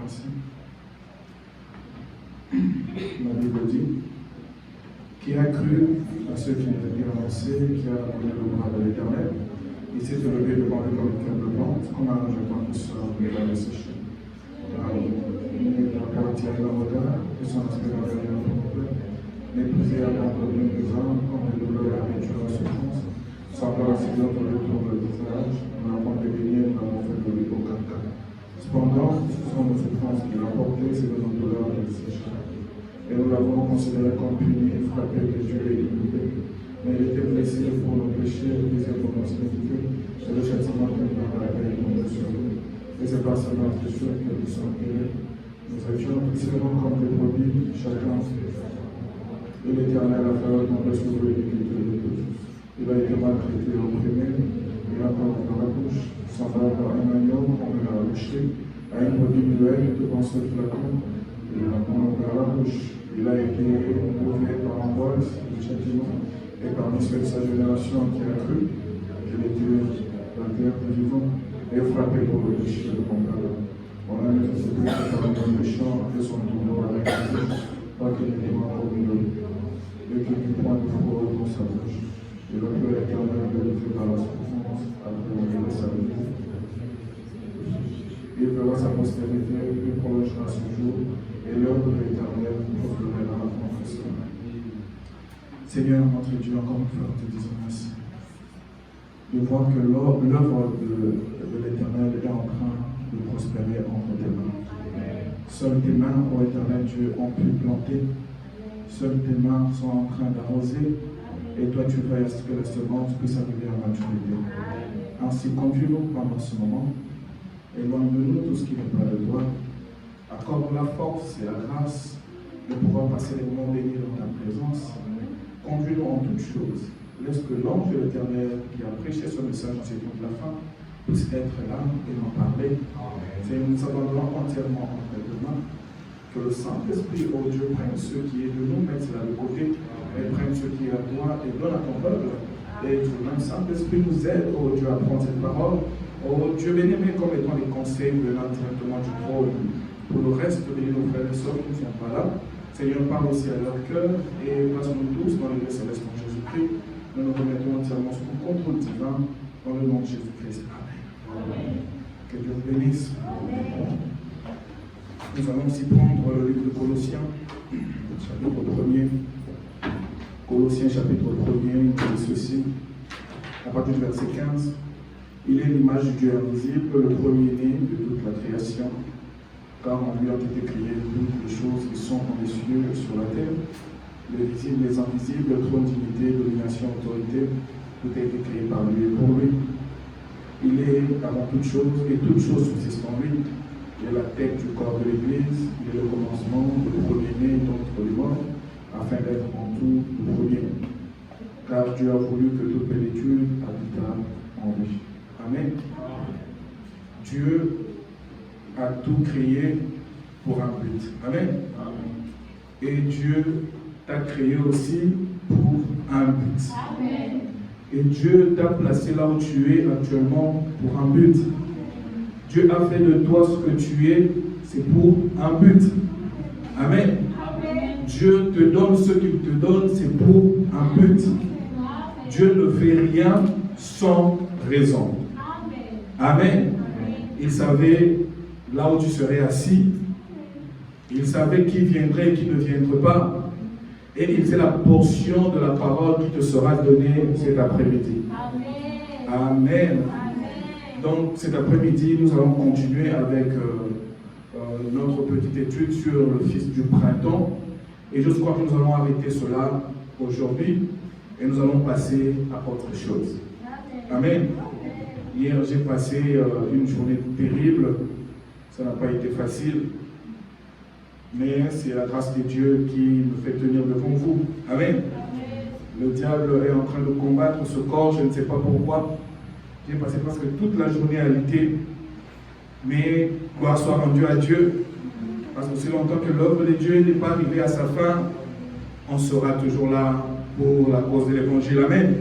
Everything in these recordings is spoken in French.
ainsi. La Bible dit, qui a cru à ceux qui étaient bien annoncés, qui a connu le bras de l'Éternel, il s'est élevé devant lui comme une faible plante, comme un rejetant qui sort de la séchée. Il est appartient à l'avocat, et son aspect va venir à ton peuple, méprisé à l'abandon des hommes, comme les douleurs habituées à la souffrance, semblant à Seigneur pour le tour de visage, on n'a pas de bénir, nous n'avons fait de lui aucun cas. Cependant, ce sont nos souffrances qu'il a portées, c'est de nos douleurs de séchage. Et nous l'avons considéré comme puni, frappé de Dieu et humilié. Mais il était blessé pour nos péchés, brisé pour nos iniquités, et le châtiment que nous avons appelé pour nous sauver. Et c'est par sa mort que nous sommes guéris. Nous étions prisonniers comme des brebis, chacun et l'Éternel a fait retomber sur lui l'iniquité de tous. Il a été maltraité et opprimé, il a pas dans la bouche, semblable à un agneau qu'on lui a bouché, à une brebis muette devant ce flacon, il a mis dans la bouche. Il a été éprouvé par l'angoisse, le châtiment, et parmi ceux de sa génération qui a cru qu'il était la terre du vivant, et frappé pour le péché de compagnon. On a nécessité de faire un méchant et son tourneau avec lui, pas qu'il n'ait pas au milieu, et qu'il n'eût point de froid dans sa bouche. Et le Père éternel glorifié par la souffrance, après la sa vie. Il verra sa postérité, il prolongera son jour, et l'œuvre de l'Éternel proclamera la confession. Seigneur, notre Dieu, encore une fois, nous te disons merci. De voir que l'œuvre de l'Éternel est en train de prospérer entre tes mains. Seules tes mains, ô Éternel Dieu, ont pu planter. Seules tes mains sont en train d'arroser. Et toi, tu veux à ce que la semence puisse arriver à maturité. Ainsi, conduis-nous pendant ce moment. Éloigne de nous tout ce qui n'est pas de toi. Accorde la force et la grâce de pouvoir passer les moments bénis dans ta présence. Conduis-nous en toutes choses. Laisse que l'ange de l'Éternel qui a prêché ce message en ces temps de la fin puisse être là et en parler. Seigneur, nous nous abandonnons entièrement entre tes mains. Que le Saint-Esprit, ô Dieu, prenne ce qui est de nous, mette cela de côté, et prenne ce qui est à toi et donne à ton peuple. Et que le même Saint-Esprit nous aide, ô Dieu, à prendre cette parole. Ô Dieu, bénis-moi comme étant les conseils venant directement du trône. Pour le reste, bénis nos frères et sœurs qui ne sont pas là. Seigneur, parle aussi à leur cœur et place-nous tous dans le lieu céleste en Jésus-Christ. Nous nous remettons entièrement sous le contrôle divin dans le nom de Jésus-Christ. Amen. Que Dieu vous bénisse. Amen. Nous allons aussi prendre le livre de Colossiens, chapitre 1er. Colossiens, chapitre 1er, il dit ceci, à partir du verset 15. Il est l'image du Dieu invisible, le premier-né de toute la création, car en lui ont été créées toutes les choses qui sont dans les cieux et sur la terre, les visibles, les invisibles, le trône dignité, domination, autorité, tout a été créé par lui et pour lui. Il est avant toute chose, et toute chose subsiste en lui. Il est la tête du corps de l'Église, il est le commencement, le premier-né d'entre les morts, afin d'être en tout le premier. Car Dieu a voulu que toute plénitude habitât en lui. Amen. Dieu a tout créé pour un but. Amen. Et Dieu t'a créé aussi pour un but. Amen. Et Dieu t'a placé là où tu es actuellement pour un but. Dieu a fait de toi ce que tu es, c'est pour un but. Amen. Amen. Dieu te donne ce qu'il te donne, c'est pour un but. Dieu ne fait rien sans raison. Amen. Il savait là où tu serais assis. Il savait qui viendrait et qui ne viendrait pas. Et il sait la portion de la parole qui te sera donnée cet après-midi. Amen. Amen. Donc cet après-midi, nous allons continuer avec notre petite étude sur le fils du printemps. Et je crois que nous allons arrêter cela aujourd'hui et nous allons passer à autre chose. Amen. Hier, j'ai passé une journée terrible. Ça n'a pas été facile. Mais c'est la grâce de Dieu qui me fait tenir devant vous. Amen. Le diable est en train de combattre ce corps, je ne sais pas pourquoi. J'ai passé presque toute la journée à lutter. Mais gloire soit rendue à Dieu. Parce que aussi longtemps que l'œuvre de Dieu n'est pas arrivée à sa fin, on sera toujours là pour la cause de l'évangile. Amen.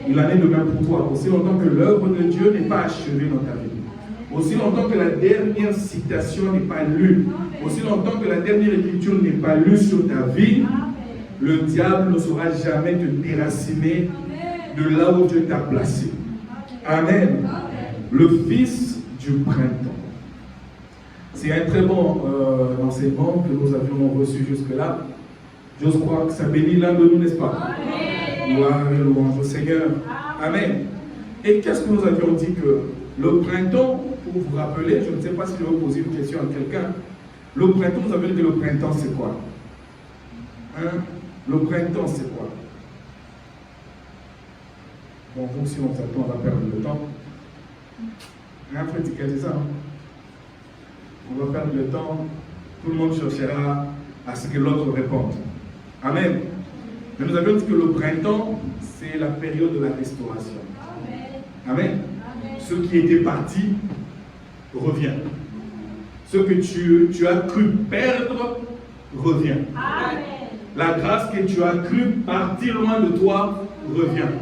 Il en est de même pour toi. Aussi longtemps que l'œuvre de Dieu n'est pas achevée dans ta vie. aussi longtemps que la dernière citation n'est pas lue, aussi longtemps que la dernière écriture n'est pas lue sur ta vie, le diable ne saura jamais te déraciner de là où Dieu t'a placé. Amen. Le fils du printemps. C'est un très bon enseignement que nous avions reçu jusque-là. J'ose croire que ça bénit l'un de nous, n'est-ce pas? Gloire et louange au Seigneur. Amen. Et qu'est-ce que nous avions dit que le printemps, pour vous rappeler, je ne sais pas si je vais poser une question à quelqu'un. Le printemps, nous avions dit que le printemps, c'est quoi? Hein? Le printemps, c'est quoi? Bon, vous, si on s'attend, on va perdre le temps. Hein, Frédéric, c'est ça? Hein? On va perdre le temps. Tout le monde cherchera à ce que l'autre réponde. Amen. Mais nous avions dit que le printemps, c'est la période de la restauration. Amen. Ce qui était parti revient. Ce que tu as cru perdre revient. Amen. La grâce que tu as cru partir loin de toi revient. Amen.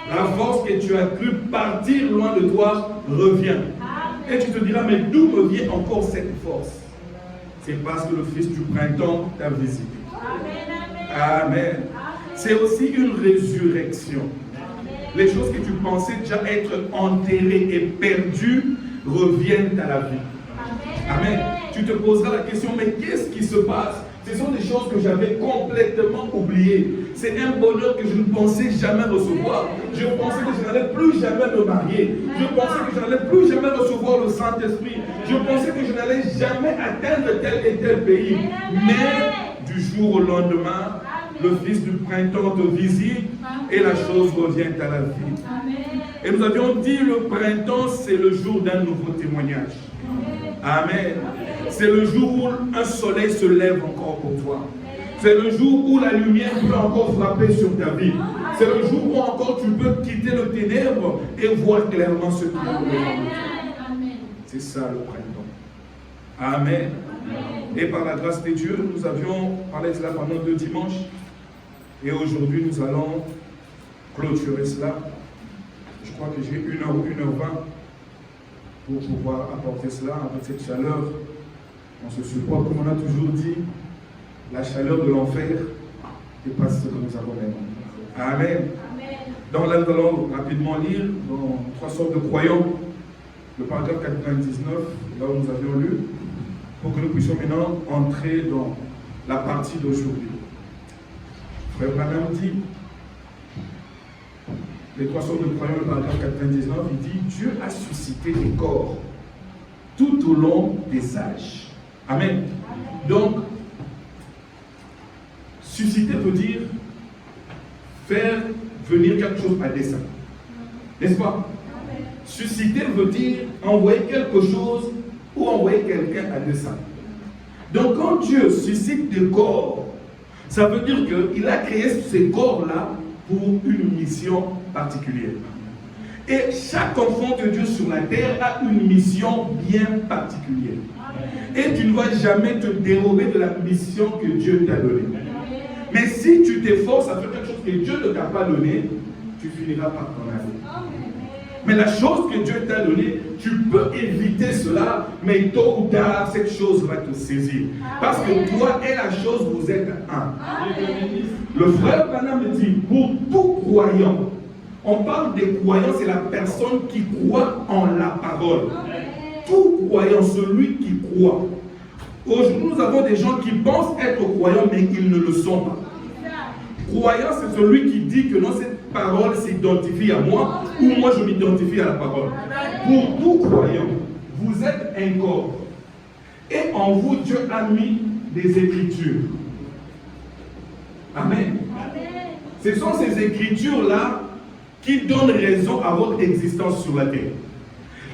La force que tu as cru partir loin de toi revient. Amen. Et tu te diras, mais d'où me vient encore cette force? C'est parce que le Fils du printemps t'a visité. Amen. Amen. C'est aussi une résurrection. Les choses que tu pensais déjà être enterrées et perdues reviennent à la vie. Amen. Tu te poseras la question, mais qu'est-ce qui se passe? Ce sont des choses que j'avais complètement oubliées. C'est un bonheur que je ne pensais jamais recevoir. Je pensais que je n'allais plus jamais me marier. Je pensais que je n'allais plus jamais recevoir le Saint-Esprit. Je pensais que je n'allais jamais atteindre tel et tel pays. Mais du jour au lendemain, le Fils du printemps te visite et la chose revient à la vie. Et nous avions dit, le printemps, c'est le jour d'un nouveau témoignage. Amen. C'est le jour où un soleil se lève encore pour toi. C'est le jour où la lumière peut encore frapper sur ta vie. C'est le jour où encore tu peux quitter le ténèbre et voir clairement ce qui est devant toi. C'est ça le printemps. Amen. Et par la grâce de Dieu, nous avions parlé de cela pendant 2 dimanches. Et aujourd'hui, nous allons clôturer cela. Je crois que j'ai 1h ou 1h20 pour pouvoir apporter cela avec cette chaleur. On se supporte, comme on a toujours dit, la chaleur de l'enfer dépasse ce que nous avons maintenant. Amen. Donc là, nous allons rapidement lire dans 3 sortes de croyants, le paragraphe 99, là où nous avions lu, pour que nous puissions maintenant entrer dans la partie d'aujourd'hui. Frère Branham dit, les 3 sortes de croyants, le paragraphe 99, il dit, Dieu a suscité des corps tout au long des âges. Amen. Donc, susciter veut dire faire venir quelque chose à dessein. N'est-ce pas? Susciter veut dire envoyer quelque chose ou envoyer quelqu'un à dessein. Donc, quand Dieu suscite des corps, ça veut dire qu'il a créé ces corps-là pour une mission particulière. Et chaque enfant de Dieu sur la terre a une mission bien particulière. Et tu ne vas jamais te dérober de la mission que Dieu t'a donnée. Mais si tu t'efforces à faire quelque chose que Dieu ne t'a pas donné, tu finiras par t'en aller. Mais la chose que Dieu t'a donnée, tu peux éviter cela, mais tôt ou tard, cette chose va te saisir. Parce que toi et la chose, vous êtes un. Le frère Branham me dit, pour tout croyant, on parle des croyants, c'est la personne qui croit en la parole. Tout croyant, celui qui croit. Aujourd'hui, nous avons des gens qui pensent être croyants, mais ils ne le sont pas. Croyant, c'est celui qui dit que non, cette parole s'identifie à moi, ou moi je m'identifie à la parole. Pour tout croyant, vous êtes un corps. Et en vous, Dieu a mis des écritures. Amen. Ce sont ces écritures-là qui donnent raison à votre existence sur la terre.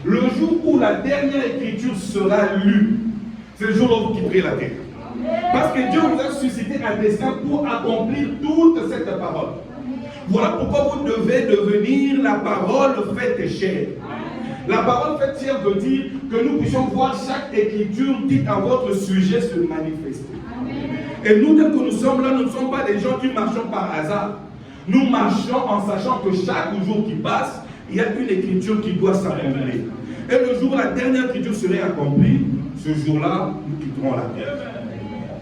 Le jour où la dernière écriture sera lue, c'est le jour où vous quitterez la terre. Parce que Dieu vous a suscité un dessein pour accomplir toute cette parole. Voilà pourquoi vous devez devenir la parole faite chair. La parole faite chair veut dire que nous puissions voir chaque écriture dite à votre sujet se manifester. Et nous, tel que nous sommes là, nous ne sommes pas des gens qui marchons par hasard. Nous marchons en sachant que chaque jour qui passe, il y a une écriture qui doit s'accomplir. Et le jour où la dernière écriture serait accomplie, ce jour-là, nous quitterons la terre.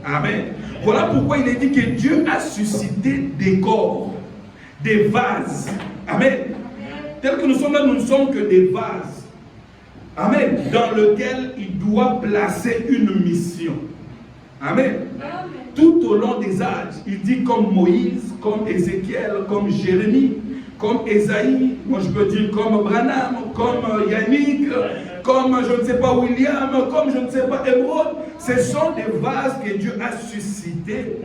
Amen. Voilà pourquoi il est dit que Dieu a suscité des corps, des vases. Amen. Tel que nous sommes là, nous ne sommes que des vases. Amen. Dans lequel il doit placer une mission. Amen. Tout au long des âges, il dit comme Moïse, comme Ézéchiel, comme Jérémie, comme Esaïe, moi je peux dire comme Branham, comme Yannick, comme je ne sais pas William, comme je ne sais pas Emerald. Ce sont des vases que Dieu a suscités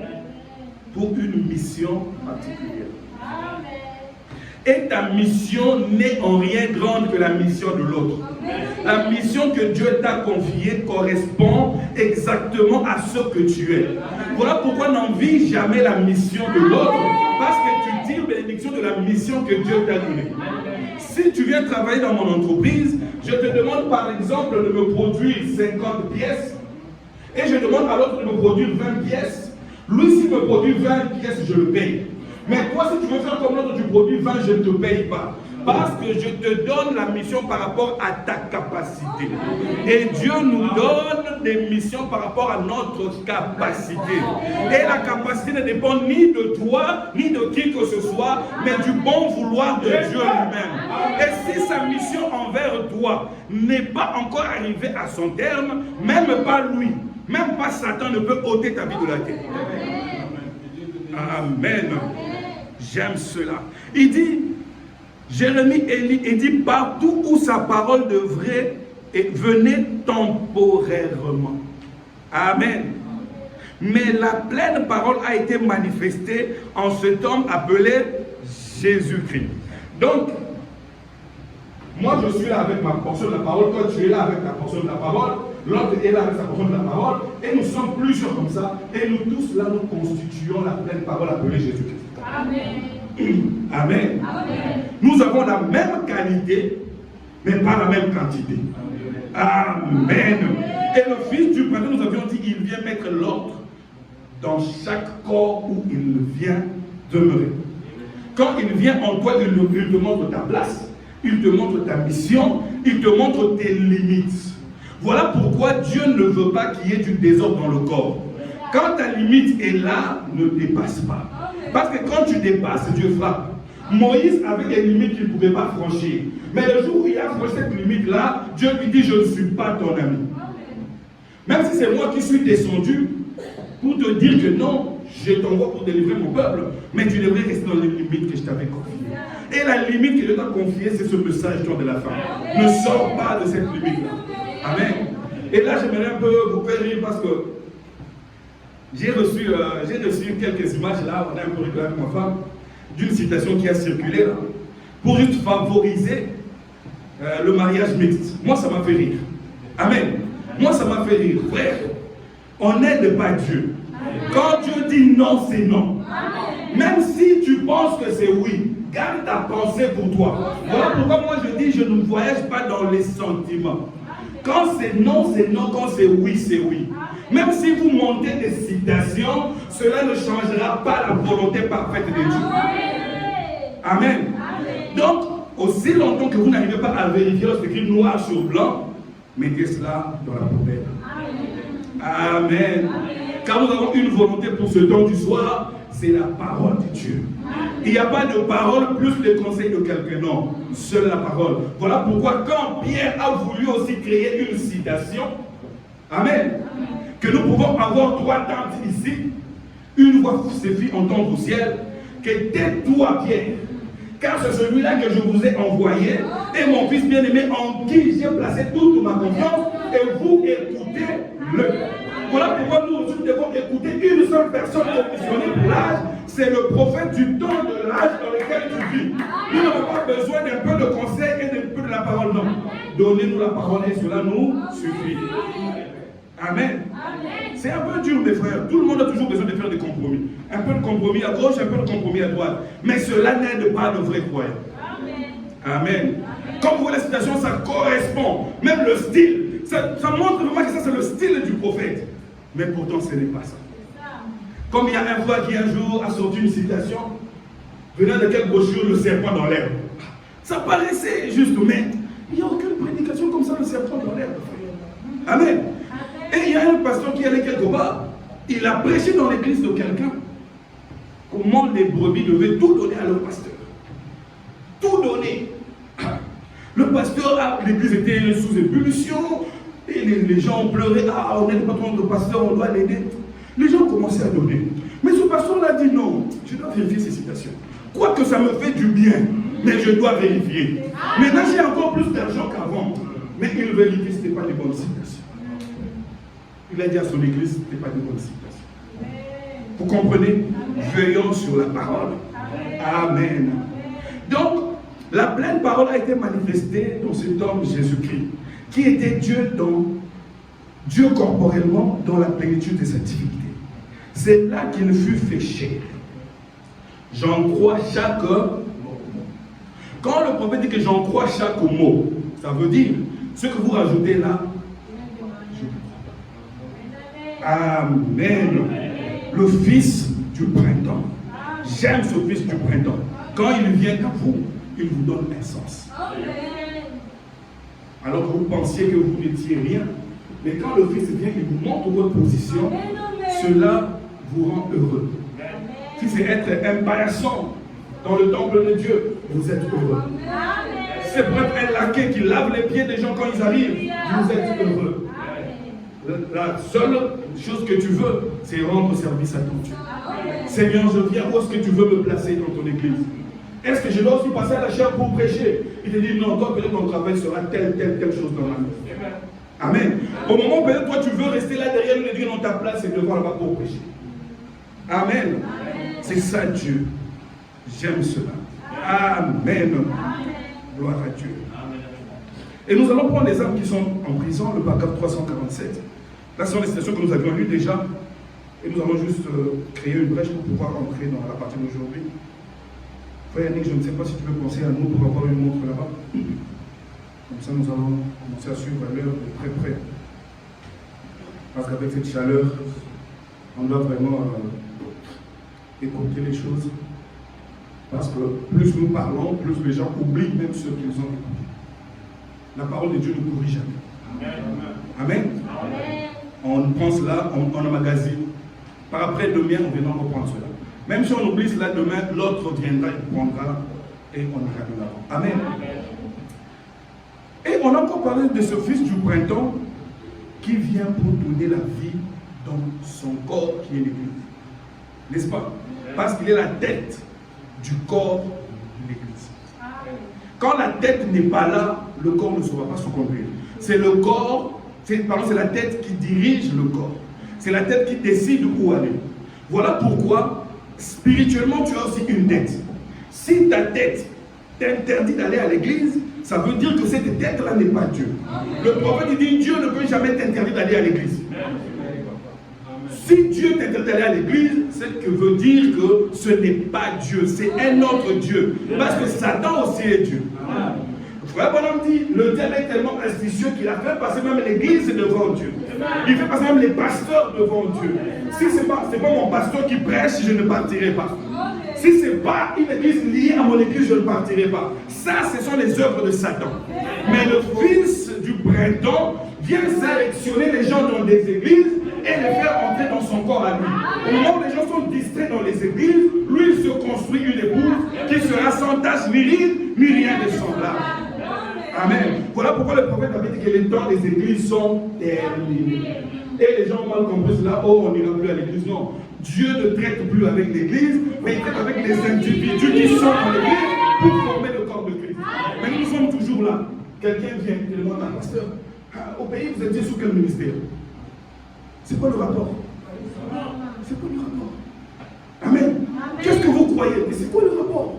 pour une mission particulière. Et ta mission n'est en rien grande que la mission de l'autre. La mission que Dieu t'a confiée correspond exactement à ce que tu es. Voilà pourquoi n'envie jamais la mission de l'autre, parce que tu tires bénédiction de la mission que Dieu t'a donnée. Si tu viens travailler dans mon entreprise, je te demande par exemple de me produire 50 pièces, et je demande à l'autre de me produire 20 pièces. Lui, s'il me produit 20 pièces, je le paye. Mais toi, si tu veux faire comme l'autre, tu produis 20, je ne te paye pas. Parce que je te donne la mission par rapport à ta capacité. Et Dieu nous donne des missions par rapport à notre capacité. Et la capacité ne dépend ni de toi, ni de qui que ce soit, mais du bon vouloir de Dieu lui-même. Et si sa mission envers toi n'est pas encore arrivée à son terme, même pas lui, même pas Satan ne peut ôter ta vie de la terre. Amen. J'aime cela. Il dit, Jérémie il dit partout où sa parole devrait et venait temporairement. Amen. Mais la pleine parole a été manifestée en cet homme appelé Jésus-Christ. Donc, moi je suis là avec ma portion de la parole, toi tu es là avec ta portion de la parole, l'autre est là avec sa portion de la parole, et nous sommes plusieurs comme ça, et nous tous là nous constituons la pleine parole appelée Jésus-Christ. Amen. Amen. Amen. Nous avons la même qualité, mais pas la même quantité. Amen. Et le Fils du printemps, nous avions dit, il vient mettre l'ordre dans chaque corps où il vient demeurer. Quand il vient en toi, il te montre ta place, il te montre ta mission, il te montre tes limites. Voilà pourquoi Dieu ne veut pas qu'il y ait du désordre dans le corps. Quand ta limite est là, ne dépasse pas. Parce que quand tu dépasses, Dieu frappe. Moïse avait des limites qu'il ne pouvait pas franchir. Mais le jour où il a franchi cette limite-là, Dieu lui dit, je ne suis pas ton ami. Même si c'est moi qui suis descendu pour te dire que non, je t'envoie pour délivrer mon peuple, mais tu devrais rester dans les limites que je t'avais confiées. Et la limite que Dieu t'a confiée, c'est ce message toi de la fin. Ne sors pas de cette limite-là. Amen. Et là, j'aimerais un peu vous faire rire parce que j'ai reçu quelques images là, on a un peu rigolé avec ma femme, d'une citation qui a circulé là, pour juste favoriser le mariage mixte. Moi, ça m'a fait rire. Amen. Moi, ça m'a fait rire. Frère, on n'aide pas Dieu. Quand Dieu dit non, c'est non. Même si tu penses que c'est oui, garde ta pensée pour toi. Voilà pourquoi moi je dis, je ne voyage pas dans les sentiments. Quand c'est non, c'est non. Quand c'est oui, c'est oui. Même si vous montez des citations, cela ne changera pas la volonté parfaite de Dieu. Amen. Donc, aussi longtemps que vous n'arrivez pas à vérifier lorsque c'est écrit noir sur blanc, mettez cela dans la poubelle. Amen. Car nous avons une volonté pour ce temps du soir, c'est la parole de Dieu. Il n'y a pas de parole plus les conseils de quelqu'un, non. Seule la parole. Voilà pourquoi quand Pierre a voulu aussi créer une citation, amen, que nous pouvons avoir trois tentes ici, une voix se fit entendre au ciel, que tais-toi Pierre, car c'est celui-là que je vous ai envoyé, et mon fils bien-aimé en qui j'ai placé toute ma confiance, et vous écoutez-le. Voilà pourquoi nous aussi devons écouter une seule personne commissionnée pour l'âge, c'est le prophète du temps de l'âge dans lequel tu vis. Nous n'avons pas besoin d'un peu de conseil et d'un peu de la parole, non. Donnez-nous la parole et cela nous suffit. Amen. C'est un peu dur, mes frères. Tout le monde a toujours besoin de faire des compromis. Un peu de compromis à gauche, un peu de compromis à droite. Mais cela n'aide pas le vrai croyant. Amen. Comme vous voyez la citation, ça correspond. Même le style. Ça montre vraiment que ça, c'est le style du prophète. Mais pourtant, ce n'est pas ça. Comme il y a un frère qui un jour a sorti une citation, venant de quelle brochure, le serpent dans l'herbe. Ça paraissait juste, mais Il n'y a aucune prédication comme ça, le serpent dans l'air. Amen. Et il y a un pasteur qui allait quelque part, il a prêché dans l'église de quelqu'un comment les brebis devaient tout donner à leur pasteur. Tout donner. Le pasteur, l'église était sous ébullition, et les gens pleuraient, ah, on est le patron de pasteur, on doit l'aider. Les gens commençaient à donner. Mais ce pasteur-là dit non, je dois vérifier ces citations. Quoique ça me fait du bien, mais je dois vérifier. Maintenant, j'ai encore plus d'argent qu'avant. Mais il vérifie, ce n'était pas des bonnes citations. Il a dit à son église, ce n'était pas des bonnes citations. Vous comprenez? Veillons sur la parole. Amen. Donc, la pleine parole a été manifestée dans cet homme Jésus-Christ, qui était Dieu corporellement dans la plénitude de sa divinité. C'est là qu'il fut fait chair. J'en crois chaque mot. Quand le prophète dit que j'en crois chaque mot, ça veut dire ce que vous rajoutez là. Amen. Le fils du printemps. J'aime ce fils du printemps. Quand il vient à vous, il vous donne un sens. Alors que vous pensiez que vous n'étiez rien, mais quand le fils vient, il vous montre votre position, cela vous rend heureux. Si c'est être un paillasson dans le temple de Dieu, vous êtes heureux. C'est pour être un laquais qui lave les pieds des gens quand ils arrivent, vous êtes heureux. La seule chose que tu veux, c'est rendre service à ton Dieu. Seigneur, je viens, où est-ce que tu veux me placer dans ton église? Est-ce que je dois aussi passer à la chair pour prêcher? Il te dit non, toi peut-être ton travail sera telle chose dans la vie. Amen. Au moment où peut-être toi tu veux rester là derrière nous et dire non, ta place c'est devant là-bas pour prêcher. Amen. C'est ça Dieu. J'aime cela. Amen. Gloire à Dieu. Et nous allons prendre les âmes qui sont en prison, le paragraphe 347. Là, ce sont les citations que nous avions lues déjà. Et nous allons juste créer une brèche pour pouvoir entrer dans la partie d'aujourd'hui. Frère Yannick, je ne sais pas si tu peux penser à nous pour avoir une montre là-bas. Comme ça, nous allons commencer à suivre l'heure de très près. Parce qu'avec cette chaleur, on doit vraiment écouter les choses. Parce que plus nous parlons, plus les gens oublient même ce qu'ils ont écouté. La parole de Dieu ne pourrit jamais. Amen. Amen. On prend cela, on emmagasine. Par après, demain, on viendra reprendre cela. Même si on oublie cela demain, l'autre viendra, il prendra et on ira de l'avant. Amen. Et on a encore parlé de ce fils du printemps qui vient pour donner la vie dans son corps qui est l'église. N'est-ce pas? Parce qu'il est la tête du corps de l'église. Quand la tête n'est pas là, le corps ne saura pas se conduire. C'est le corps, c'est la tête qui dirige le corps. C'est la tête qui décide où aller. Voilà pourquoi, spirituellement, tu as aussi une tête. Si ta tête t'interdit d'aller à l'église, ça veut dire que cette tête-là n'est pas Dieu. Le prophète dit, Dieu ne peut jamais t'interdire d'aller à l'église. Si Dieu t'interdit d'aller à l'église, c'est que veut dire que ce n'est pas Dieu, c'est un autre Dieu. Parce que Satan aussi est Dieu. Frère Bonhomme dit, le diable est tellement astucieux qu'il a fait passer même l'église devant Dieu. Il fait passer même les pasteurs devant Dieu. Si ce n'est pas mon pasteur qui prêche, je ne partirai pas. Si ce n'est pas une église liée à mon église, je ne partirai pas. Ça, ce sont les œuvres de Satan. Mais le fils du printemps vient sélectionner les gens dans des églises et les faire entrer dans son corps à lui. Au moment où les gens sont distraits dans les églises, lui il se construit une épouse qui sera sans tache ni ride, ni rien de semblable. Amen. Voilà pourquoi le prophète avait dit que les temps des églises sont terminés. Et les gens ont mal compris cela. Oh, on n'ira plus à l'église. Non. Dieu ne traite plus avec l'église, mais il traite avec les individus qui sont dans l'église pour former le corps de Christ. Mais nous sommes toujours là. Quelqu'un vient et demande à un pasteur, au pays, vous étiez sous quel ministère? C'est quoi le rapport? C'est quoi le rapport? Amen. Qu'est-ce que vous croyez? Mais c'est quoi le rapport?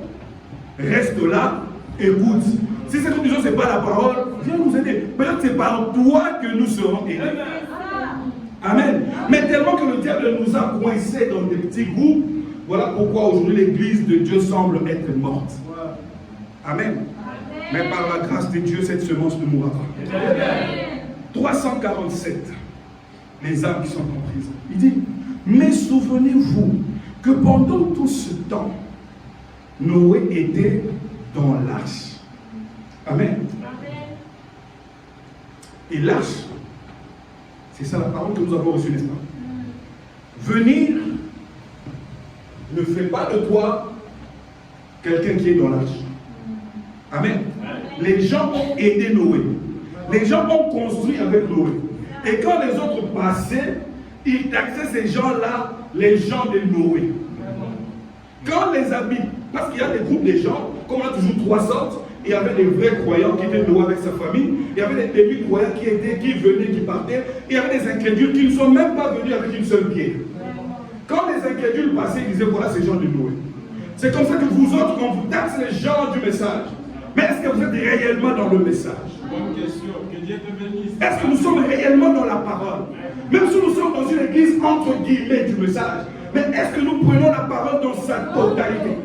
Reste là, écoute. Si cette conclusion, ce n'est pas la parole, viens nous aider. Peut-être que c'est par toi que nous serons aidés. Amen. Mais tellement que le diable nous a coincés dans des petits groupes, voilà pourquoi aujourd'hui l'église de Dieu semble être morte. Amen. Mais par la grâce de Dieu, cette semence ne mourra pas. 347. Les âmes qui sont en prison. Il dit, mais souvenez-vous que pendant tout ce temps, Noé était dans l'arche. Amen. et l'arche. C'est ça la parole que nous avons reçue, n'est-ce pas? Venir ne fait pas de toi quelqu'un qui est dans l'arche. Amen. Les gens ont aidé Noé. Les gens ont construit avec Noé. Et quand les autres passaient, ils taxaient ces gens-là les gens de Noé. Quand les habits, parce qu'il y a des groupes de gens, comme on a toujours trois sortes, il y avait des vrais croyants qui étaient Noé avec sa famille, il y avait des demi-croyants qui venaient, qui partaient, il y avait des incrédules qui ne sont même pas venus avec une seule pierre. Quand les incrédules passaient, ils disaient voilà ces gens de Noé. C'est comme ça que vous autres, on vous taxe les gens du message. Mais est-ce que vous êtes réellement dans le message? Bonne question. Que Dieu te bénisse. Est-ce que nous sommes réellement dans la parole? Même si nous sommes dans une église entre guillemets du message, mais est-ce que nous prenons la parole dans sa totalité?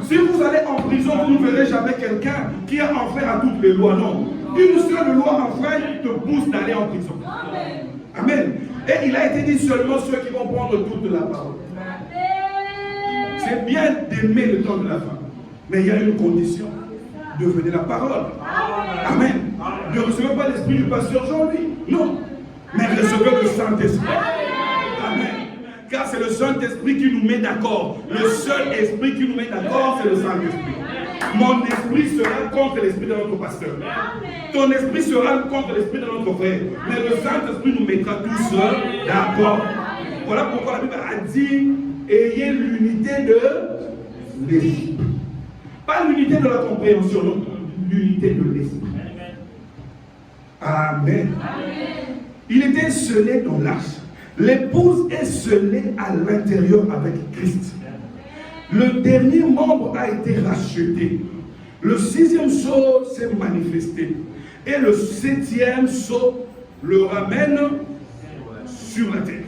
Si vous allez en prison, vous ne verrez jamais quelqu'un qui a enfreint à toutes les lois. Non. Une seule loi enfreinte te pousse d'aller en prison. Amen. Et il a été dit seulement ceux qui vont prendre toute la parole. C'est bien d'aimer le temps de la fin, mais il y a une condition. Devenez la parole. Amen. Ne recevez pas l'esprit du pasteur Jean-Louis. Non. Mais recevez le Saint-Esprit. Amen. Car c'est le Saint-Esprit qui nous met d'accord. Le seul esprit qui nous met d'accord, c'est le Saint-Esprit. Mon esprit sera contre l'esprit de notre pasteur. Ton esprit sera contre l'esprit de notre frère. Mais le Saint-Esprit nous mettra tous d'accord. Voilà pourquoi la Bible a dit ayez l'unité de l'esprit. Pas l'unité de la compréhension, non. L'unité de l'esprit. Amen. Il était scellé dans l'arche. L'épouse est scellée à l'intérieur avec Christ. Le dernier membre a été racheté. Le 6e sceau s'est manifesté. Et le 7e sceau le ramène sur la terre.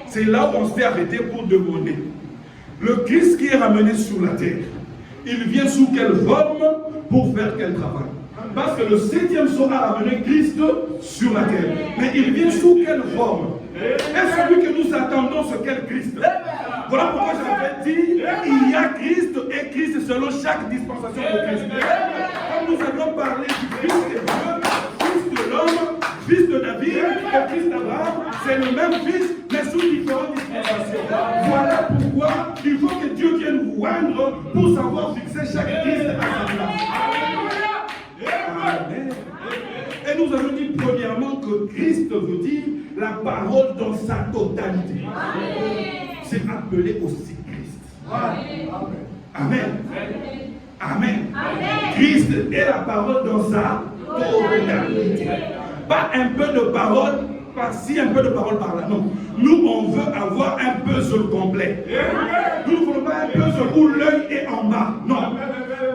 C'est là où on s'est arrêté pour demander. Le Christ qui est ramené sur la terre, il vient sous quelle forme pour faire quel travail? Parce que le 7e sceau a ramené Christ sur la terre. Mais il vient sous quelle forme? Et celui que nous attendons, c'est quel Christ? Voilà pourquoi j'avais dit, il y a Christ et Christ selon chaque dispensation de Christ. Comme nous allons parler du Fils de Dieu, Fils de l'homme, Fils de David et Fils d'Abraham, c'est le même Fils, mais sous différentes dispensations. Voilà pourquoi il faut que Dieu vienne vous rendre pour savoir fixer chaque Christ à sa place. Amen. Et nous avons dit premièrement que Christ veut dire la parole dans sa totalité. C'est appelé aussi Christ. Amen. Amen. Christ est la parole dans sa totalité. Pas un peu de parole par-ci, un peu de parole par-là. Non. Nous, on veut avoir un puzzle complet. Nous ne voulons pas un puzzle où l'œil est en bas. Non.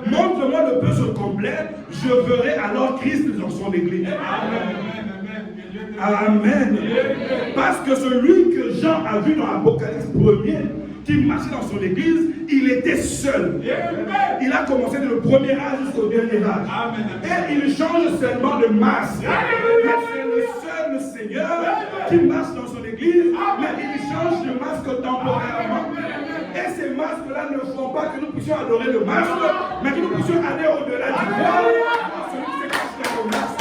Montre-moi le puzzle complet, je verrai alors Christ dans son église. Amen. Parce que celui que Jean a vu dans l'Apocalypse 1er, qui marchait dans son église, il était seul. Il a commencé de le premier âge jusqu'au dernier âge. Et il change seulement de masque. Mais c'est le seul Seigneur qui marche dans son église, mais il change de masque temporairement. Et ces masques-là ne font pas que nous puissions adorer le masque, mais que nous puissions aller au-delà du voile. Celui qui se cache dans le masque.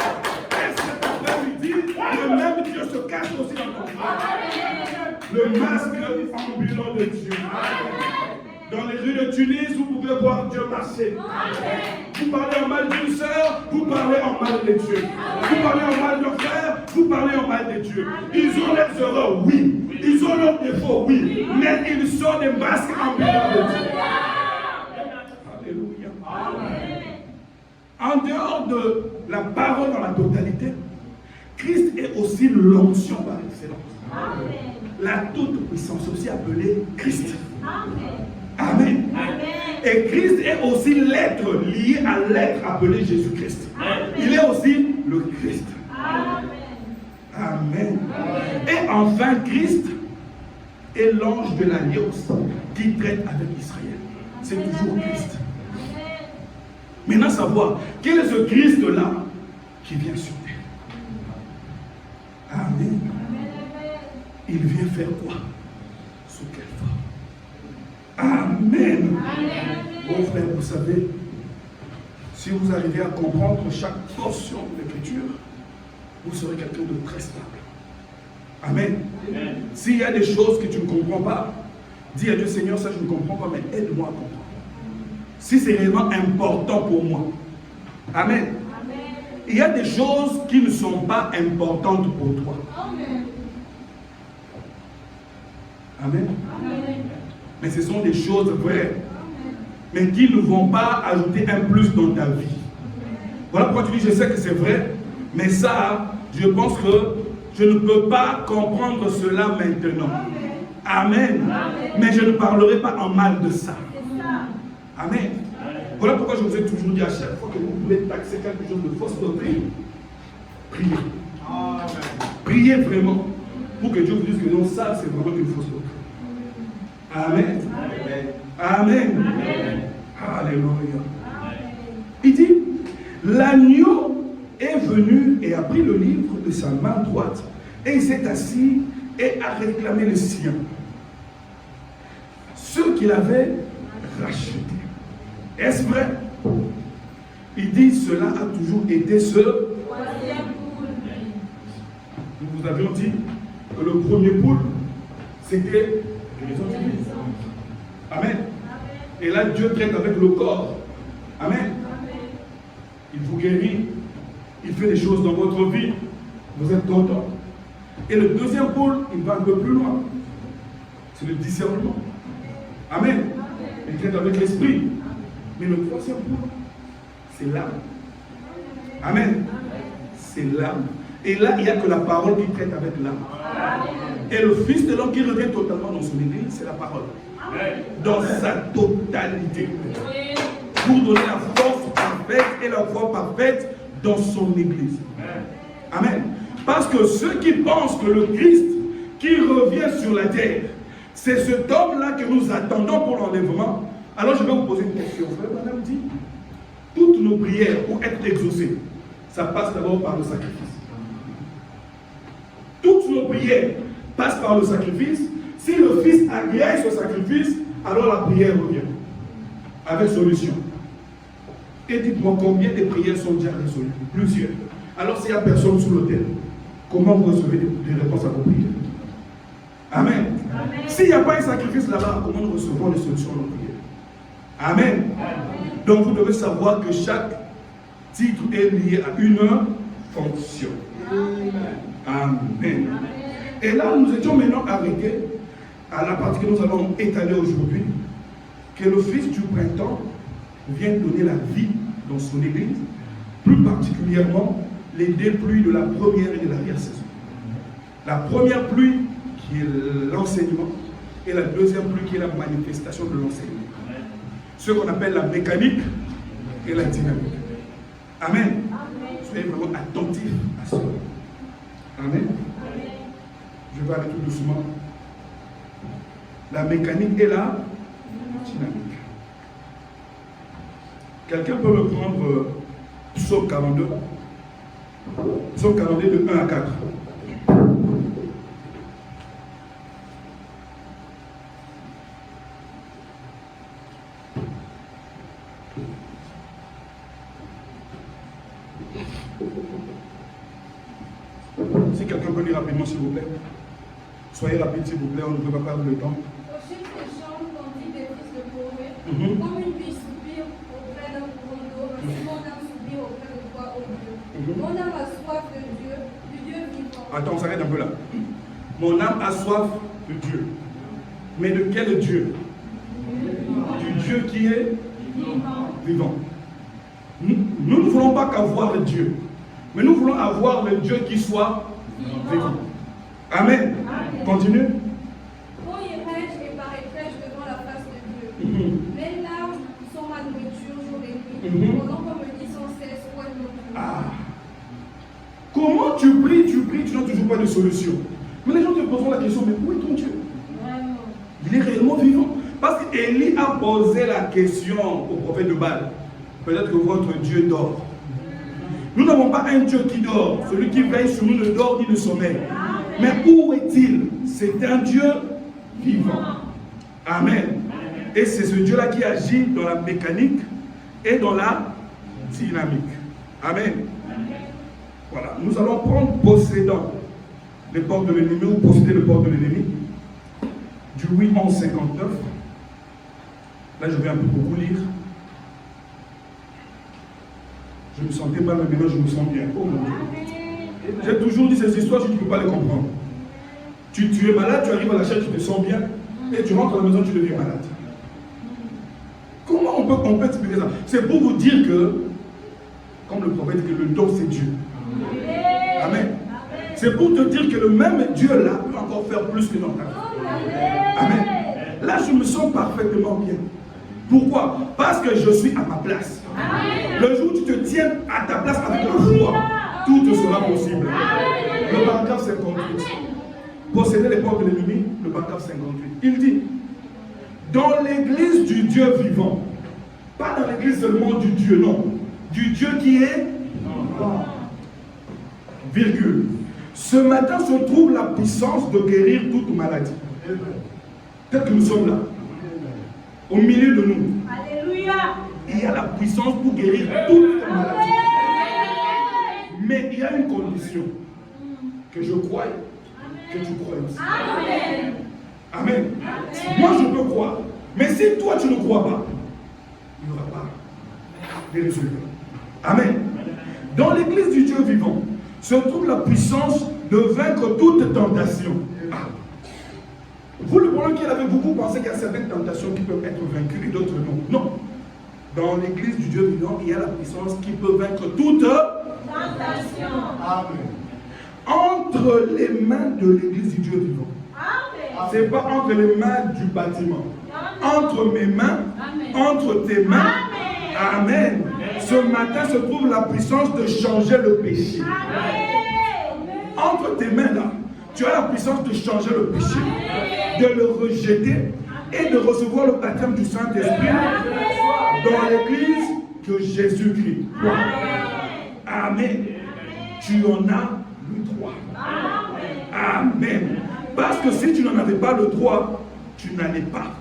Et cet après-midi, le même Dieu se cache aussi dans ton voile. Le masque ambulant de Dieu. Dans les rues de Tunis, vous pouvez voir Dieu marcher. Vous parlez en mal d'une sœur, vous parlez en mal de Dieu. Vous parlez en mal de frère, vous parlez en mal de Dieu. Ils ont leurs erreurs, oui. Ils ont leurs défauts, oui. Mais ils sont des masques ambulants de Dieu. Alléluia. En dehors de la parole dans la totalité, Christ est aussi l'onction par excellence. La toute-puissance aussi appelée Christ. Amen. Et Christ est aussi l'être lié à l'être appelé Jésus-Christ. Il est aussi le Christ. Amen. Et enfin, Christ est l'ange de l'alliance qui traite avec Israël. C'est toujours Christ. Maintenant, savoir quel est ce Christ-là qui vient sur terre. Amen. Il vient faire quoi? Sous quelle forme? Amen. Bon frère, vous savez, si vous arrivez à comprendre chaque portion de l'Écriture, vous serez quelqu'un de très stable. Amen. S'il y a des choses que tu ne comprends pas, dis à Dieu, Seigneur, ça je ne comprends pas, mais aide-moi à comprendre. Si c'est réellement important pour moi. Amen. Il y a des choses qui ne sont pas importantes pour toi. Amen. Mais ce sont des choses vraies, mais qui ne vont pas ajouter un plus dans ta vie. Voilà pourquoi tu dis, je sais que c'est vrai, mais ça, je pense que je ne peux pas comprendre cela maintenant. Amen. Mais je ne parlerai pas en mal de ça. Amen. Voilà pourquoi je vous ai toujours dit à chaque fois que vous voulez taxer quelque chose de fausse doctrine, priez. Priez vraiment pour que Dieu vous dise que non, ça c'est vraiment une fausse doctrine. Amen. Amen. Alléluia. Il dit, l'agneau est venu et a pris le livre de sa main droite et il s'est assis et a réclamé le sien. Ceux qu'il avait rachetés. Est-ce vrai? Il dit, cela a toujours été ce. Nous vous avions dit que le premier poule, c'était guérison divine. Amen. Et là, Dieu traite avec le corps. Amen. Il vous guérit. Il fait des choses dans votre vie. Vous êtes content. Et le deuxième pôle, il va un peu plus loin. C'est le discernement. Amen. Il traite avec l'esprit. Mais le troisième pôle, c'est l'âme. Amen. C'est l'âme. Et là, il n'y a que la parole qui traite avec l'âme. Et le Fils de l'homme qui revient totalement dans son église, c'est la parole. Dans sa totalité. Pour donner la force parfaite et la voix parfaite dans son église. Amen. Parce que ceux qui pensent que le Christ qui revient sur la terre, c'est cet homme-là que nous attendons pour l'enlèvement. Alors je vais vous poser une question. Frère Madame dit, toutes nos prières pour être exaucées, ça passe d'abord par le sacrifice. Toutes nos prières passent par le sacrifice. Si le Fils agrée ce sacrifice, alors la prière revient. Avec solution. Et dites-moi combien de prières sont déjà résolues? Plusieurs. Alors s'il n'y a personne sous l'autel, comment vous recevez des réponses à vos prières? Amen. S'il n'y a pas un sacrifice là-bas, comment nous recevons les solutions à nos prières? Amen. Donc vous devez savoir que chaque titre est lié à une fonction. Amen. Et là, nous étions maintenant arrêtés à la partie que nous allons étaler aujourd'hui, que le Fils du printemps vient donner la vie dans son église, plus particulièrement les deux pluies de la première et de l'arrière-saison. La première pluie qui est l'enseignement et la deuxième pluie qui est la manifestation de l'enseignement. Ce qu'on appelle la mécanique et la dynamique. Amen. Soyez vraiment attentifs à cela. Amen. Je vais aller tout doucement. La mécanique et la dynamique. Quelqu'un peut me prendre Psaume 42. Psaume 42 de 1 à 4. Si quelqu'un peut lire rapidement, s'il vous plaît. Soyez rapide, s'il vous plaît, on ne peut pas perdre le temps. Au chiffre des chambres, tandis des fils de Corée, comme une vie soupire auprès d'un courant d'eau, ainsi mon âme soupire auprès de toi, ô Dieu. Mon âme a soif de Dieu, du Dieu vivant. Attends, on s'arrête un peu là. Mon âme a soif de Dieu. Mais de quel Dieu? Du Dieu qui est vivant. Nous ne voulons pas qu'avoir le Dieu, mais nous voulons avoir le Dieu qui soit vivant. Amen. Continue. Quand il règne et paraît fraîche devant la face de Dieu. Mes larmes sont ma nourriture jour et nuit. Pendant qu'on me dit sans cesse, où est mon Dieu? Comment tu pries, tu n'as toujours pas de solution. Mais les gens te poseront la question, mais où est ton Dieu? Il est réellement vivant. Parce qu'Élie a posé la question au prophète de Baal. Peut-être que votre Dieu dort. Nous n'avons pas un Dieu qui dort. Celui qui veille sur nous ne dort ni ne sommeille. Mais où est-il? C'est un Dieu vivant. Amen. Et c'est ce Dieu-là qui agit dans la mécanique et dans la dynamique. Amen. Voilà, nous allons prendre possédant les portes de l'ennemi ou posséder les portes de l'ennemi. Du 8 11 59. Là, je vais un peu beaucoup lire. Je ne me sentais pas, mais maintenant je me sens bien. Oh mon Dieu. J'ai toujours dit ces histoires, tu ne peux pas les comprendre. Tu es malade, tu arrives à la chaîne, tu te sens bien, et tu rentres à la maison, tu deviens malade. Comment on peut expliquer ça? C'est pour vous dire que, comme le prophète dit, que le don c'est Dieu. Amen. C'est pour te dire que le même Dieu là peut encore faire plus que dans ta vie. Amen. Là, je me sens parfaitement bien. Pourquoi? Parce que je suis à ma place. Le jour où tu te tiens à ta place avec la foi, tout te sera possible. Le paragraphe 58. Posséder les portes de l'ennemi, le paragraphe 58. Il dit, dans l'église du Dieu vivant, pas dans l'église seulement du Dieu, non, du Dieu qui est virgule. Ce matin se trouve la puissance de guérir toute maladie. Peut-être que nous sommes là, au milieu de nous. Alléluia. Il y a la puissance pour guérir toute maladie. Mais il y a une condition, que je croie, que tu crois aussi. Amen. Amen. Moi je peux croire. Mais si toi tu ne crois pas, il n'y aura pas de résultats. Amen. Dans l'église du Dieu vivant se trouve la puissance de vaincre toute tentation. Vous, le problème qu'il y avait, vous pensez qu'il y a certaines tentations qui peuvent être vaincues et d'autres non. Non. Dans l'église du Dieu vivant, il y a la puissance qui peut vaincre toute tentation. Amen. Entre les mains de l'église du Dieu vivant. Ce n'est pas entre les mains du bâtiment. Entre mes mains, entre tes mains. Amen. Ce matin se trouve la puissance de changer le péché. Entre tes mains là, tu as la puissance de changer le péché, de le rejeter et de recevoir le baptême du Saint-Esprit dans l'église de Jésus-Christ. Amen. Tu en as le droit. Amen. Parce que si tu n'en avais pas le droit, tu n'allais pas.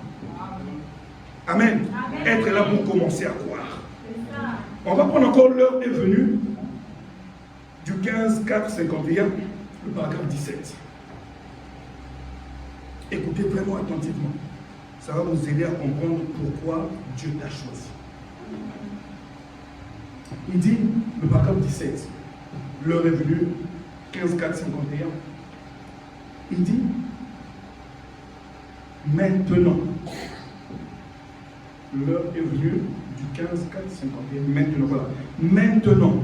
Amen. Être là pour commencer à croire. On va prendre encore l'heure est venue du 15-4-51, le paragraphe 17. Écoutez vraiment attentivement. Ça va vous aider à comprendre pourquoi Dieu t'a choisi. Il dit, le paragraphe 17, l'heure est venue, 15-4-51. Il dit, maintenant, l'heure est venue du 15-4-51. Maintenant, voilà. Maintenant,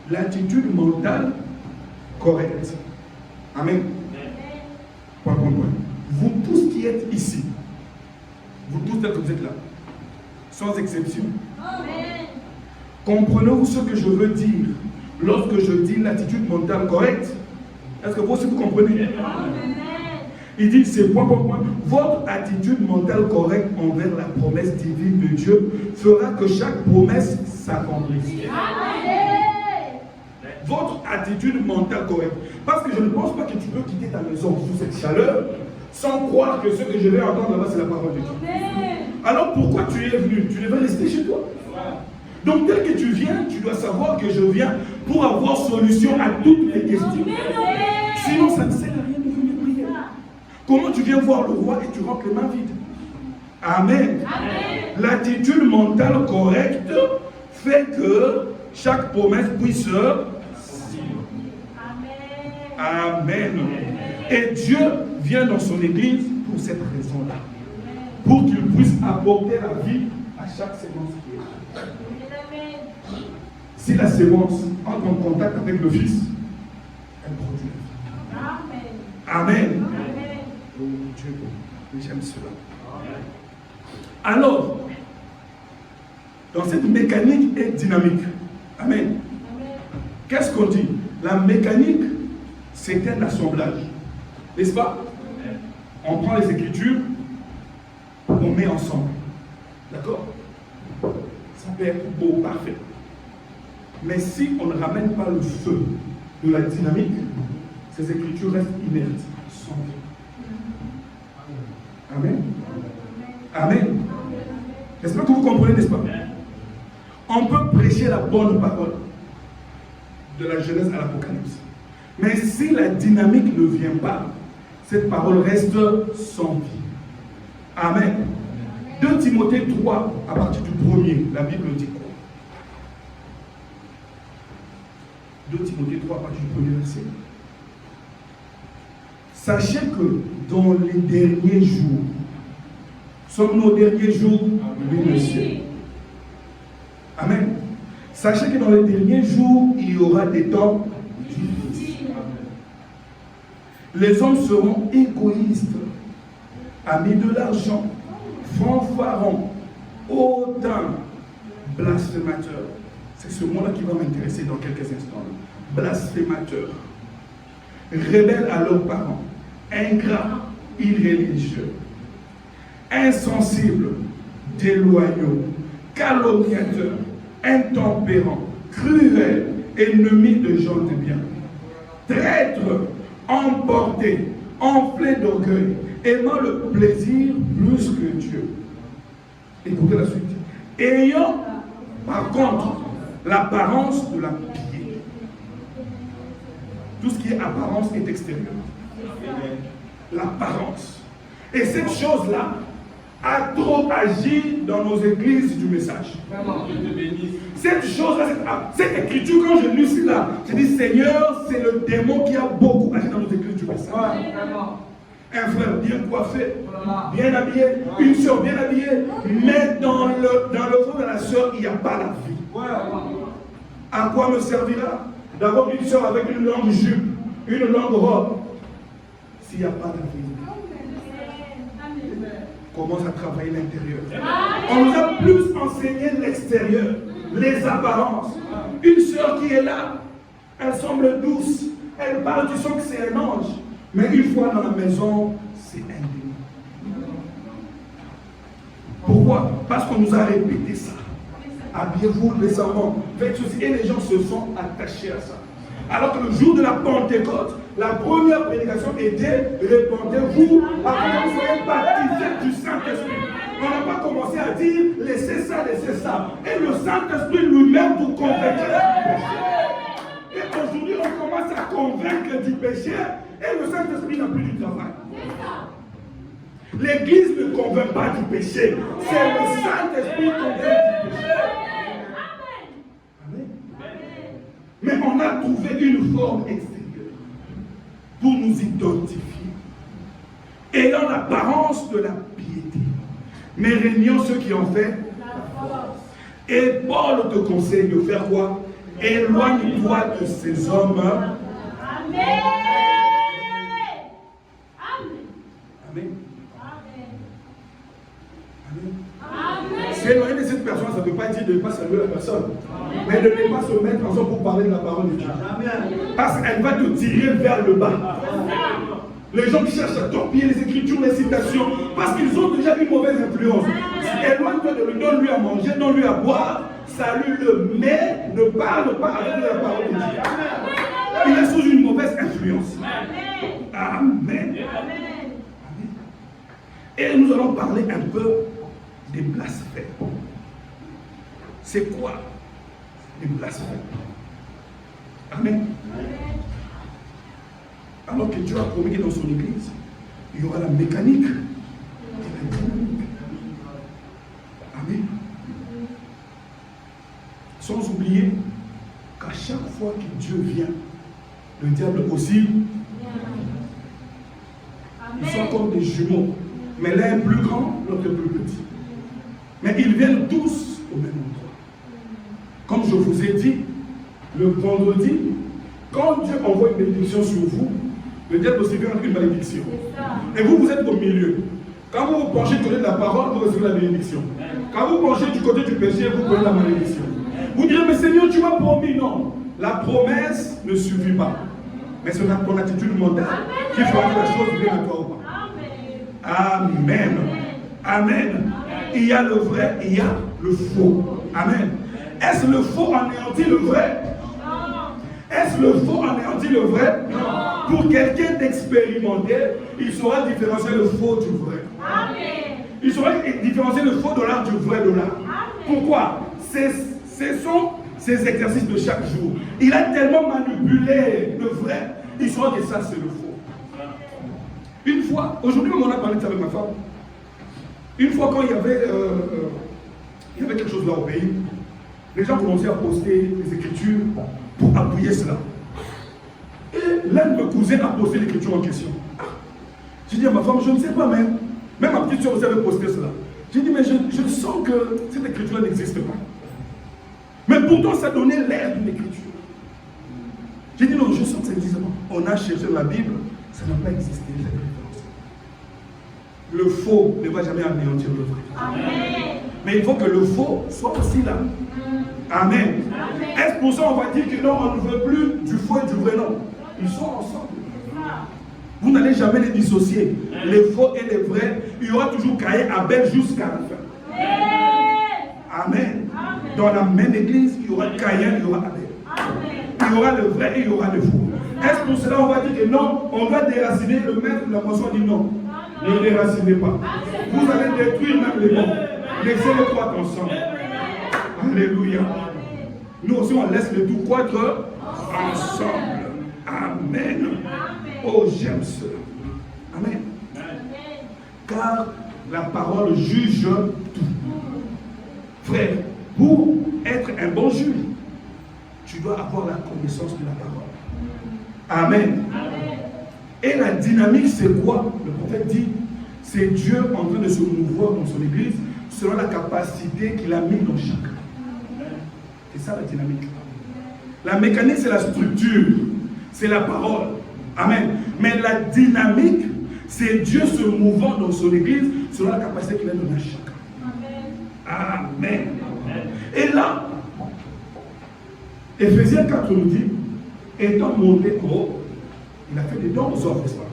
l'attitude mentale correcte. Amen. Point. Vous tous qui êtes ici, vous tous que vous êtes là, sans exception. Amen. Comprenez-vous ce que je veux dire lorsque je dis l'attitude mentale correcte? Est-ce que vous aussi vous comprenez? Amen. Il dit, c'est point. Votre attitude mentale correcte envers la promesse divine de Dieu fera que chaque promesse s'accomplisse. Votre attitude mentale correcte. Parce que je ne pense pas que tu peux quitter ta maison sous cette chaleur sans croire que ce que je vais entendre là-bas, c'est la parole de Dieu. Alors pourquoi tu es venu? Tu devrais rester chez toi. Donc tel que tu viens, tu dois savoir que je viens pour avoir solution à toutes les questions. Sinon, ça ne sert à rien de venir prier. Comment tu viens voir le roi et tu rentres les mains vides? Amen. L'attitude mentale correcte fait que chaque promesse puisse se... Amen. Et Dieu vient dans son église pour cette raison-là. Pour qu'il puisse apporter la vie à chaque sémence qui est là. Si la sémence entre en contact avec le Fils, elle produit la vie. Amen. Oh Dieu, j'aime cela. Alors, dans cette mécanique est dynamique. Amen. Qu'est-ce qu'on dit? La mécanique, c'est un assemblage. N'est-ce pas? On prend les Écritures, on met ensemble. D'accord? Ça peut être beau, parfait. Mais si on ne ramène pas le feu de la dynamique, ces Écritures restent inertes, sans vie. Amen. Amen. J'espère que vous comprenez, n'est-ce pas? On peut prêcher la bonne parole de la Genèse à l'Apocalypse. Mais si la dynamique ne vient pas, cette parole reste sans vie. Amen. 2 Timothée 3, à partir du 1er, la Bible dit quoi? 2 Timothée 3, à partir du 1er verset. Sachez que dans les derniers jours, sommes-nous aux derniers jours? Oui, monsieur. Amen. Sachez que dans les derniers jours, il y aura des temps difficiles. Les hommes seront égoïstes, amis de l'argent, fanfarons, hautains, blasphémateurs. C'est ce mot-là qui va m'intéresser dans quelques instants. Blasphémateurs, rebelles à leurs parents, ingrats, irréligieux, insensibles, déloyaux, calomniateurs, intempérants, cruels, ennemis de gens de bien, traîtres, emportés, enflés d'orgueil, aimant le plaisir plus que Dieu. Écoutez la suite. Ayant, par contre, l'apparence de la piété. Tout ce qui est apparence est extérieur. L'apparence. Et cette chose-là a trop agi dans nos églises du message. Cette chose-là, cette écriture, quand je lis cela, je dis Seigneur, c'est le démon qui a beaucoup agi dans nos églises du message. Un frère bien coiffé, bien habillé, une soeur bien habillée, mais dans le fond de la soeur, il n'y a pas la vie. À quoi me servira d'avoir une soeur avec une longue jupe, une longue robe, s'il n'y a pas la vie? Commence à travailler l'intérieur. On nous a plus enseigné l'extérieur, les apparences. Une soeur qui est là, elle semble douce, elle parle, tu sens que c'est un ange. Mais une fois dans la maison, c'est un démon. Pourquoi? Parce qu'on nous a répété ça. Habillez-vous décemment, faites ceci. Et les gens se sont attachés à ça. Alors que le jour de la Pentecôte, la première prédication était répandez-vous afin que vous soyez baptisés du Saint-Esprit. On n'a pas commencé à dire laissez ça, laissez ça. Et le Saint-Esprit lui-même vous convaincra du péché. Et aujourd'hui, on commence à convaincre du péché et le Saint-Esprit n'a plus du travail. L'Église ne convainc pas du péché. C'est le Saint-Esprit qui convainc du péché. Amen. Mais on a trouvé une forme extérieure pour nous identifier, ayant l'apparence de la piété, mais régnant ceux qui en fait la force. Et Paul te conseille de faire quoi? Éloigne-toi de ces hommes. Amen. Amen. Amen. S'éloigner de cette personne, ça ne veut pas dire de ne pas saluer la personne, mais de ne pas se mettre ensemble pour parler de la parole de Dieu. Parce qu'elle va te tirer vers le bas. Les gens qui cherchent à torpiller les écritures, les citations, parce qu'ils ont déjà une mauvaise influence. Éloigne-toi de lui, donne-lui à manger, donne-lui à boire, salue-le, mais ne parle pas avec la parole de Dieu. Il est sous une mauvaise influence. Amen. Et nous allons parler un peu des blasphèmes. C'est quoi les blasphèmes? Amen. Alors que Dieu a promis que dans son église, il y aura la mécanique et la dynamique. Amen. Sans oublier qu'à chaque fois que Dieu vient, le diable aussi. Ils sont comme des jumeaux. Mais l'un est plus grand, l'autre est plus petit. Mais ils viennent tous au même endroit. Comme je vous ai dit, le vendredi, quand Dieu envoie une bénédiction sur vous, le diable aussi vient avec une malédiction. Et vous, vous êtes au milieu. Quand vous vous penchez du côté de la parole, vous recevez la bénédiction. Quand vous penchez du côté du péché, vous prenez la malédiction. Vous direz, mais Seigneur, tu m'as promis. Non. La promesse ne suffit pas. Mais c'est ton attitude mentale qui fera que la chose vienne à toi ou pas. Amen. Amen. Il y a le vrai, il y a le faux. Amen. Est-ce le faux anéantit le vrai? Est-ce le faux anéantit le vrai? Non. Pour quelqu'un d'expérimenté, il saura différencier le faux du vrai. Amen. Il saura différencier le faux dollar du vrai dollar. Amen. Pourquoi? ses exercices de chaque jour. Il a tellement manipulé le vrai, il saura que ça c'est le faux. Une fois, aujourd'hui même on a parlé de ça avec ma femme. Une fois quand il y avait quelque chose là au pays, les gens commençaient à poster les écritures pour appuyer cela. Et l'un de mes cousins a posté l'écriture en question. J'ai dit à ma femme, je ne sais pas même ma petite soeur, vous avez posté cela. J'ai dit, mais je sens que cette écriture n'existe pas. Mais pourtant, ça donnait l'air d'une écriture. J'ai dit, non, je sens que ça existe pas. On a cherché la Bible, ça n'a pas existé. Le faux ne va jamais anéantir le vrai. Amen. Mais il faut que le faux soit aussi là. Amen. Est-ce pour ça qu'on va dire que non, on ne veut plus du faux et du vrai? Non. Ils sont ensemble. Vous n'allez jamais les dissocier. Les faux et les vrais, il y aura toujours Caïn et Abel jusqu'à la fin. Amen. Dans la même église, il y aura Caïn, il y aura Abel. Il y aura le vrai et il y aura le faux. Est-ce pour cela on va dire que non, on doit déraciner? Le maître de la moisson dit non. Ne déracinez pas. Vous allez détruire même les bons. Laissez-les croître ensemble. Alléluia. Nous aussi, on laisse les tout croître ensemble. Amen. Oh, j'aime cela. Amen. Car la parole juge tout. Frère, pour être un bon juge, tu dois avoir la connaissance de la parole. Amen. Et la dynamique, c'est quoi? Le prophète dit, c'est Dieu en train de se mouvoir dans son église selon la capacité qu'il a mis dans chacun. C'est ça la dynamique. La mécanique, c'est la structure, c'est la parole. Amen. Mais la dynamique, c'est Dieu se mouvant dans son église selon la capacité qu'il a donnée à chacun. Amen. Et là, Éphésiens 4 nous dit, étant monté en haut, il a fait des dons aux hommes, n'est-ce pas?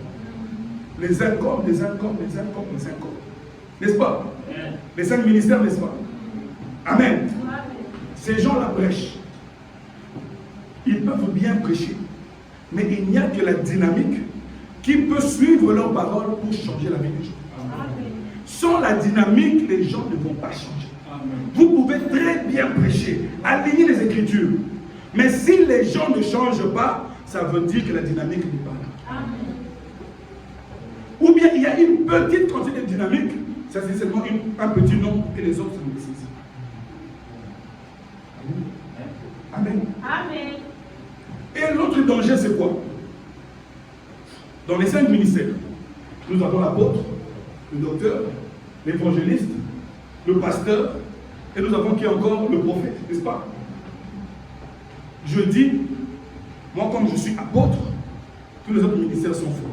Les uns comme, les uns comme, les uns comme, les uns comme. N'est-ce pas? Les 5 ministères, n'est-ce pas? Amen. Ces gens-là prêchent. Ils peuvent bien prêcher. Mais il n'y a que la dynamique qui peut suivre leur parole pour changer la vie des gens. Sans la dynamique, les gens ne vont pas changer. Vous pouvez très bien prêcher, aligner les Écritures. Mais si les gens ne changent pas, ça veut dire que la dynamique n'est pas là. Ou bien il y a une petite quantité de dynamique, ça c'est seulement un petit nom et les autres sont décisifs. Amen. Amen. Et l'autre danger c'est quoi? Dans les 5 ministères, nous avons l'apôtre, le docteur, l'évangéliste, le pasteur, et nous avons qui encore? Le prophète, n'est-ce pas? Je dis, moi comme je suis apôtre, tous les autres ministères sont faux.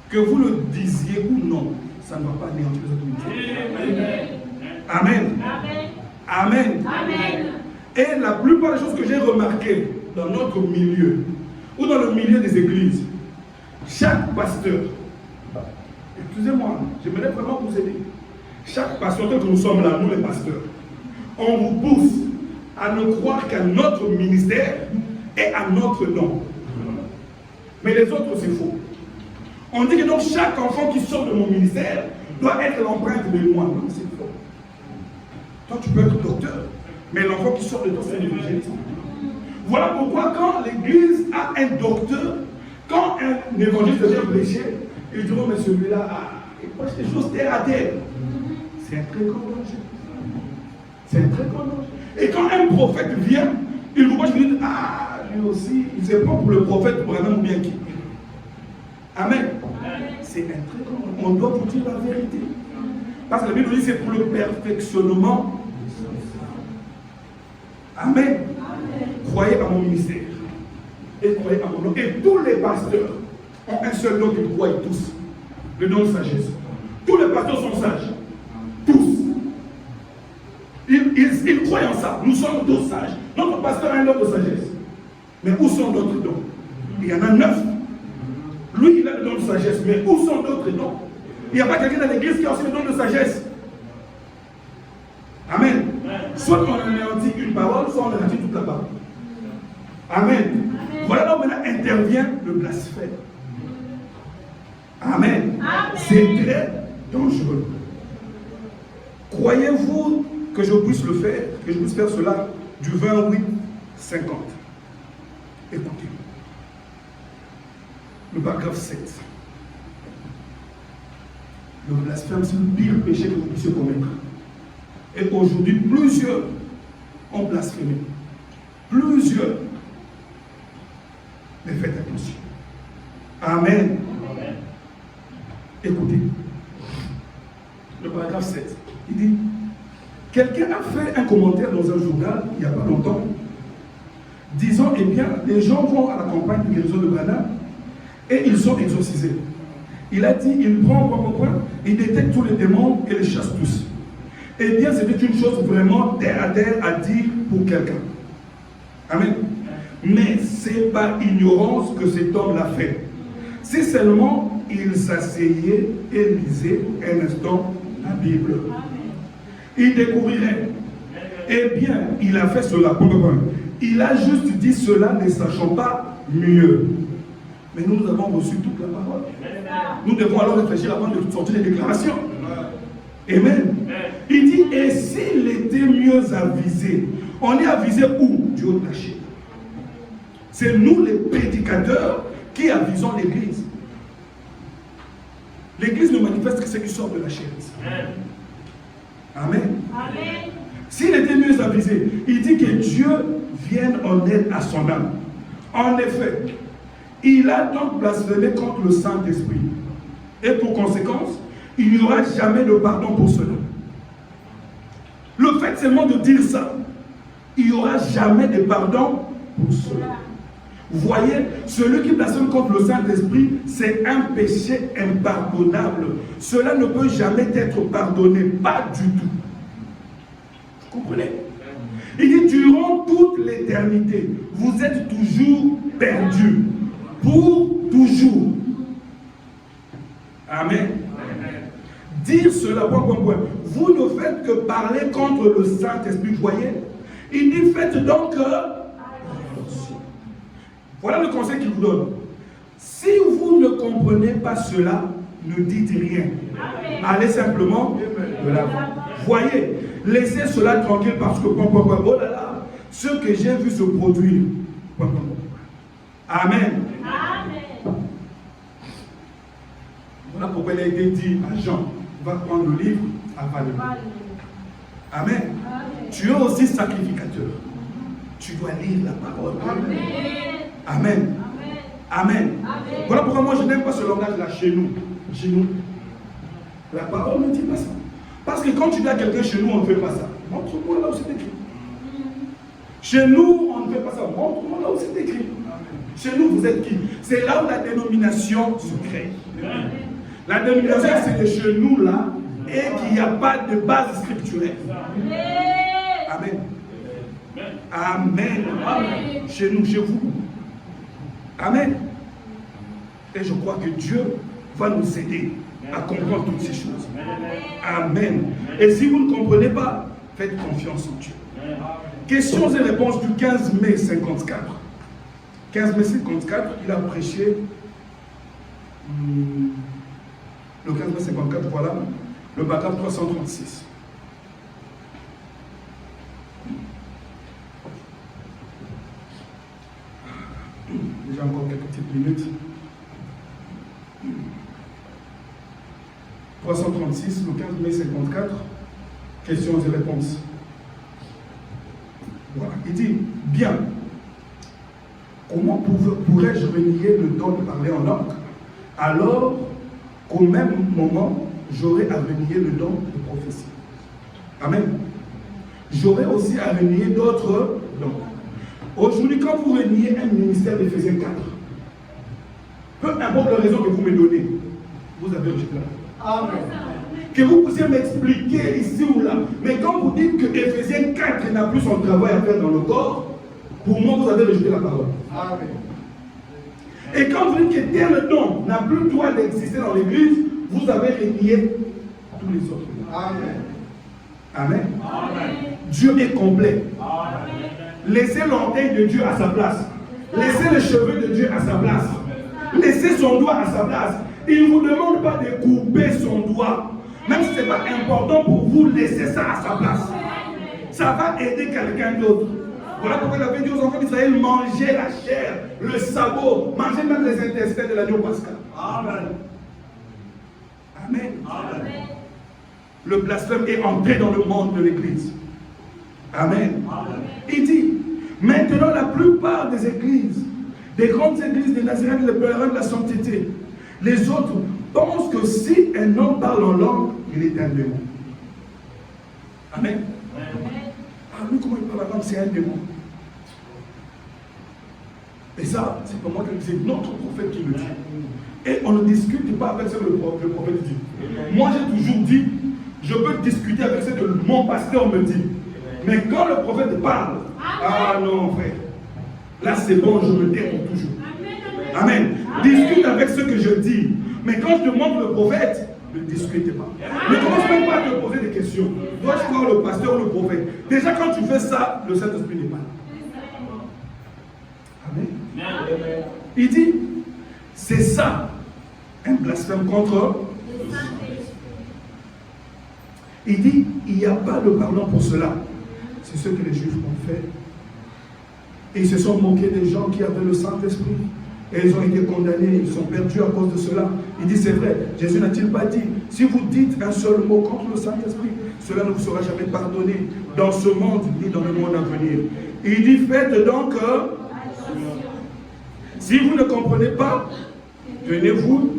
Que vous le disiez ou non, ça ne va pas anéantir les autres ministères. Amen. Amen. Amen. Amen. Et la plupart des choses que j'ai remarquées dans notre milieu, ou dans le milieu des églises, chaque pasteur, excusez-moi, j'aimerais vraiment vous aider. Chaque pasteur, que nous sommes là, nous les pasteurs, on vous pousse à ne croire qu'à notre ministère et à notre nom. Mais les autres, c'est faux. On dit que donc chaque enfant qui sort de mon ministère doit être l'empreinte de moi. Non, c'est faux. Toi, tu peux être docteur, mais l'enfant qui sort de toi, c'est un évangéliste. Voilà pourquoi quand l'église a un docteur, quand un évangéliste vient prêcher, ils diront, mais celui-là, il prêche des choses terre à terre. C'est un très grand danger. C'est un très grand danger. Et quand un prophète vient, il vous voit, je lui dis, ah, lui aussi, il ne sait pas pour le prophète, pour la même ou bien qui. Amen. C'est un très grand. On doit vous dire la vérité. Parce que la Bible dit c'est pour le perfectionnement. Amen. Croyez à mon ministère. Et croyez à mon nom. Et tous les pasteurs ont un seul nom qu'ils croient tous. Le nom de sagesse. Tous les pasteurs sont sages. Tous. Ils croient en ça. Nous sommes tous sages. Notre pasteur a un nom de sagesse. Mais où sont d'autres dons? Il y en a 9. Lui, il a le don de sagesse. Mais où sont d'autres dons? Il n'y a pas quelqu'un dans l'église qui a aussi le don de sagesse. Amen. Soit on anéantit une parole, soit on anéantit toute la parole. Amen. Voilà là où maintenant intervient le blasphème. Amen. C'est très dangereux. Croyez-vous que je puisse le faire, que je puisse faire cela du 28-50. Écoutez. Le paragraphe 7. Le blasphème, c'est le pire péché que vous puissiez commettre. Et aujourd'hui, plusieurs ont blasphémé. Plusieurs. Mais faites attention. Amen. Amen. Écoutez. Le paragraphe 7. Il dit, quelqu'un a fait un commentaire dans un journal, il n'y a pas longtemps, disant, eh bien, les gens vont à la campagne de guérison de Branham et ils sont exorcisés. Il a dit, il prend point, il détecte tous les démons et les chasse tous. Eh bien, c'était une chose vraiment terre à terre à dire pour quelqu'un. Amen. Mais c'est par ignorance que cet homme l'a fait. Si seulement il s'asseyait et lisait un instant la Bible, il découvrirait. Eh bien, il a fait cela. Il a juste dit cela ne sachant pas mieux. Mais nous avons reçu toute la parole. Nous devons alors réfléchir avant de sortir les déclarations. Amen. Il dit, et s'il était mieux avisé, on est avisé où? Du haut de la chaîne. C'est nous les prédicateurs qui avisons l'Église. L'Église ne manifeste que ce qui sort de la chair. Amen. Amen. S'il était mieux avisé, il dit que Dieu vienne en aide à son âme. En effet, il a donc blasphémé contre le Saint-Esprit. Et pour conséquence, il n'y aura jamais de pardon pour cela. Le fait seulement de dire ça, il n'y aura jamais de pardon pour cela. Vous voyez, celui qui blasphème contre le Saint-Esprit, c'est un péché impardonnable. Cela ne peut jamais être pardonné, pas du tout. Vous comprenez? Il dit, durant toute l'éternité, vous êtes toujours perdus. Pour toujours. Amen. Dire cela, vous ne faites que parler contre le Saint-Esprit, vous voyez? Il dit, faites donc voilà le conseil qu'il vous donne. Si vous ne comprenez pas cela, ne dites rien. Allez simplement de l'avant. Voyez, laissez cela tranquille parce que, oh là là, ce que j'ai vu se produire. Amen. Amen. Voilà pourquoi il a été dit à Jean, va prendre le livre, avale-le. Amen. Amen. Tu es aussi sacrificateur. Tu dois lire la parole. Amen. Amen. Amen. Amen. Voilà pourquoi moi je n'aime pas ce langage-là chez nous. Chez nous. La parole ne dit pas ça. Parce que quand tu dis à quelqu'un chez nous, on ne fait pas ça. Montre-moi là où c'est écrit. Chez nous, on ne fait pas ça. Montre-moi là où c'est écrit. Chez nous, vous êtes qui? C'est là où la dénomination se crée. La dénomination, c'est de chez nous là et qu'il n'y a pas de base scripturelle. Amen. Amen. Amen. Chez nous, chez vous. Amen. Et je crois que Dieu va nous aider à comprendre toutes ces choses. Amen. Et si vous ne comprenez pas, faites confiance en Dieu. Questions et réponses du 15 mai 54. 15 mai 54, il a prêché le 15 mai 54, voilà, le paragraphe 336. Déjà encore quelques petites minutes. 336, le 15 mai 54, questions et réponses. Voilà, il dit, bien, comment pourrais-je renier le don de parler en langue, alors qu'au même moment, j'aurais à renier le don de prophétie? Amen. J'aurais aussi à renier d'autres dons. Aujourd'hui, quand vous reniez un ministère d'Éphésiens 4, peu importe la raison que vous me donnez, vous avez rejeté la parole. Amen. Que vous puissiez m'expliquer ici ou là. Mais quand vous dites que Éphésiens 4 n'a plus son travail à faire dans le corps, pour moi, vous avez rejeté la parole. Amen. Et quand vous dites que tel don n'a plus le droit d'exister dans l'église, vous avez renié tous les autres. Amen. Amen. Amen. Dieu est complet. Amen. Laissez l'orteil de Dieu à sa place. Laissez les cheveux de Dieu à sa place. Laissez son doigt à sa place. Il ne vous demande pas de couper son doigt. Même si ce n'est pas important pour vous, laissez ça à sa place. ça va aider quelqu'un d'autre. Voilà pourquoi il avait dit aux enfants d'Israël, mangez la chair, le sabot, mangez même les intestins de l'agneau pascal. Amen. Amen. Amen. Le blasphème est entré dans le monde de l'Église. Amen. Amen. Il dit, maintenant la plupart des églises, des grandes églises de Nazareth, les pèlerins de la sainteté, les autres pensent que si un homme parle en langue, il est un démon. Amen. Ah, lui, comment il parle en langue, c'est un démon. Et ça, c'est pas moi qui le dis, c'est notre prophète qui le dit. Et on ne discute pas avec ce que le prophète dit. Moi, j'ai toujours dit, je peux discuter avec ce que mon pasteur me dit. Mais quand le prophète parle, ah non, frère, là c'est bon, je me tais pour toujours. Amen. Discute avec ce que je dis. Mais quand je demande le prophète, ne discutez pas. Ne commence même pas à te poser des questions. Dois-je croire le pasteur ou le prophète? Déjà, quand tu fais ça, le Saint-Esprit n'est pas là. Amen. Il dit, c'est ça, un blasphème contre. Il dit, il n'y a pas de pardon pour cela. C'est ce que les Juifs ont fait. Et ils se sont moqués des gens qui avaient le Saint-Esprit. Et ils ont été condamnés, ils sont perdus à cause de cela. Il dit, c'est vrai, Jésus n'a-t-il pas dit, si vous dites un seul mot contre le Saint-Esprit, cela ne vous sera jamais pardonné dans ce monde ni dans le monde à venir. Il dit, faites donc, si vous ne comprenez pas, tenez-vous.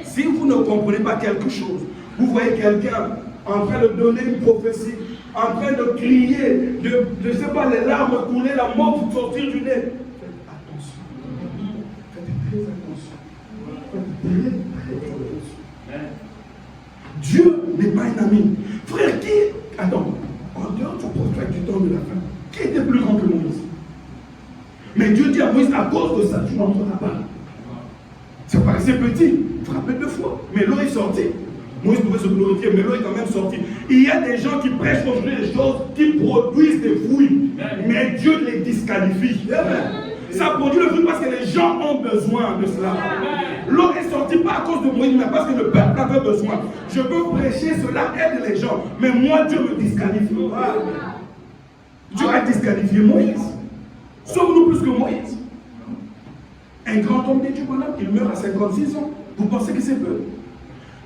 Si vous ne comprenez pas quelque chose, vous voyez quelqu'un en train de donner une prophétie, en train de crier, je ne sais pas, les larmes couler, la mort sortir du nez. Faites attention. Faites très attention. Faites très attention. Dieu n'est pas un ami. Frère, qui... Attends, en dehors du prophète du temps de la fin, qui était plus grand que Moïse? Mais Dieu dit à Moïse, à cause de ça, tu n'entreras pas. Ça paraissait petit, frappé 2 fois. Mais l'eau est sortie. Moïse pouvait se glorifier, mais l'eau est quand même sortie. Il y a des gens qui prêchent aujourd'hui des choses qui produisent des fruits. Mais Dieu les disqualifie. Ça produit le fruit parce que les gens ont besoin de cela. L'eau est sortie pas à cause de Moïse, mais parce que le peuple avait besoin. Je peux prêcher, cela aide les gens. Mais moi, Dieu me disqualifie. Dieu a disqualifié Moïse. Sommes-nous plus que Moïse? Un grand homme de Dieu, il meurt à 56 ans. Vous pensez que c'est peu?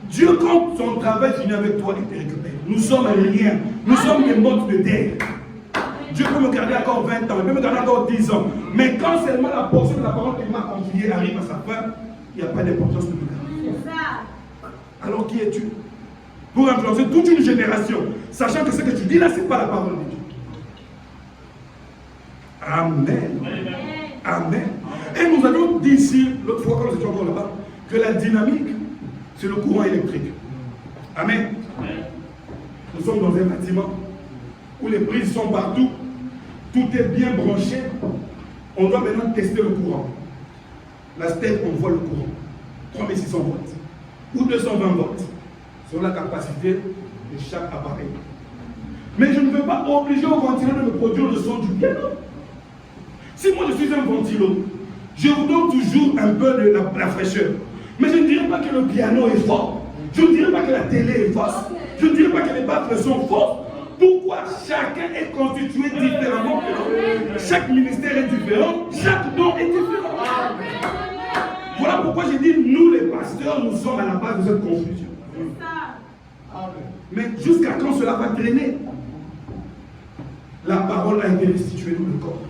Dieu, quand son travail finit avec toi, il te récupère. Nous sommes rien. Nous sommes des mottes de terre. Dieu peut me garder encore 20 ans, il peut me garder encore 10 ans. Mais quand seulement la portion de la parole qu'il m'a confiée arrive à sa fin, il n'y a pas d'importance de me garder. Alors qui es-tu? Pour influencer toute une génération, sachant que ce que tu dis là, ce n'est pas la parole de Dieu. Amen. Amen. Et nous avons dit ici, l'autre fois quand nous étions encore là-bas, que la dynamique, c'est le courant électrique. Amen. Nous sommes dans un bâtiment où les prises sont partout, tout est bien branché. On doit maintenant tester le courant. La step, on voit le courant. 3600 volts ou 220 volts sur la capacité de chaque appareil. Mais je ne veux pas obliger au ventilo de me produire le son du piano. Si moi je suis un ventilo, je vous donne toujours un peu de la fraîcheur. Mais je ne dirais pas que le piano est fort. Je ne dirais pas que la télé est fausse. Je ne dirais pas que les baffles sont fausses. Pourquoi? Chacun est constitué différemment. Chaque ministère est différent. Chaque don est différent. Voilà pourquoi j'ai dit, nous les pasteurs, nous sommes à la base de cette confusion. Mais jusqu'à quand cela va traîner? La parole a été restituée dans le corps.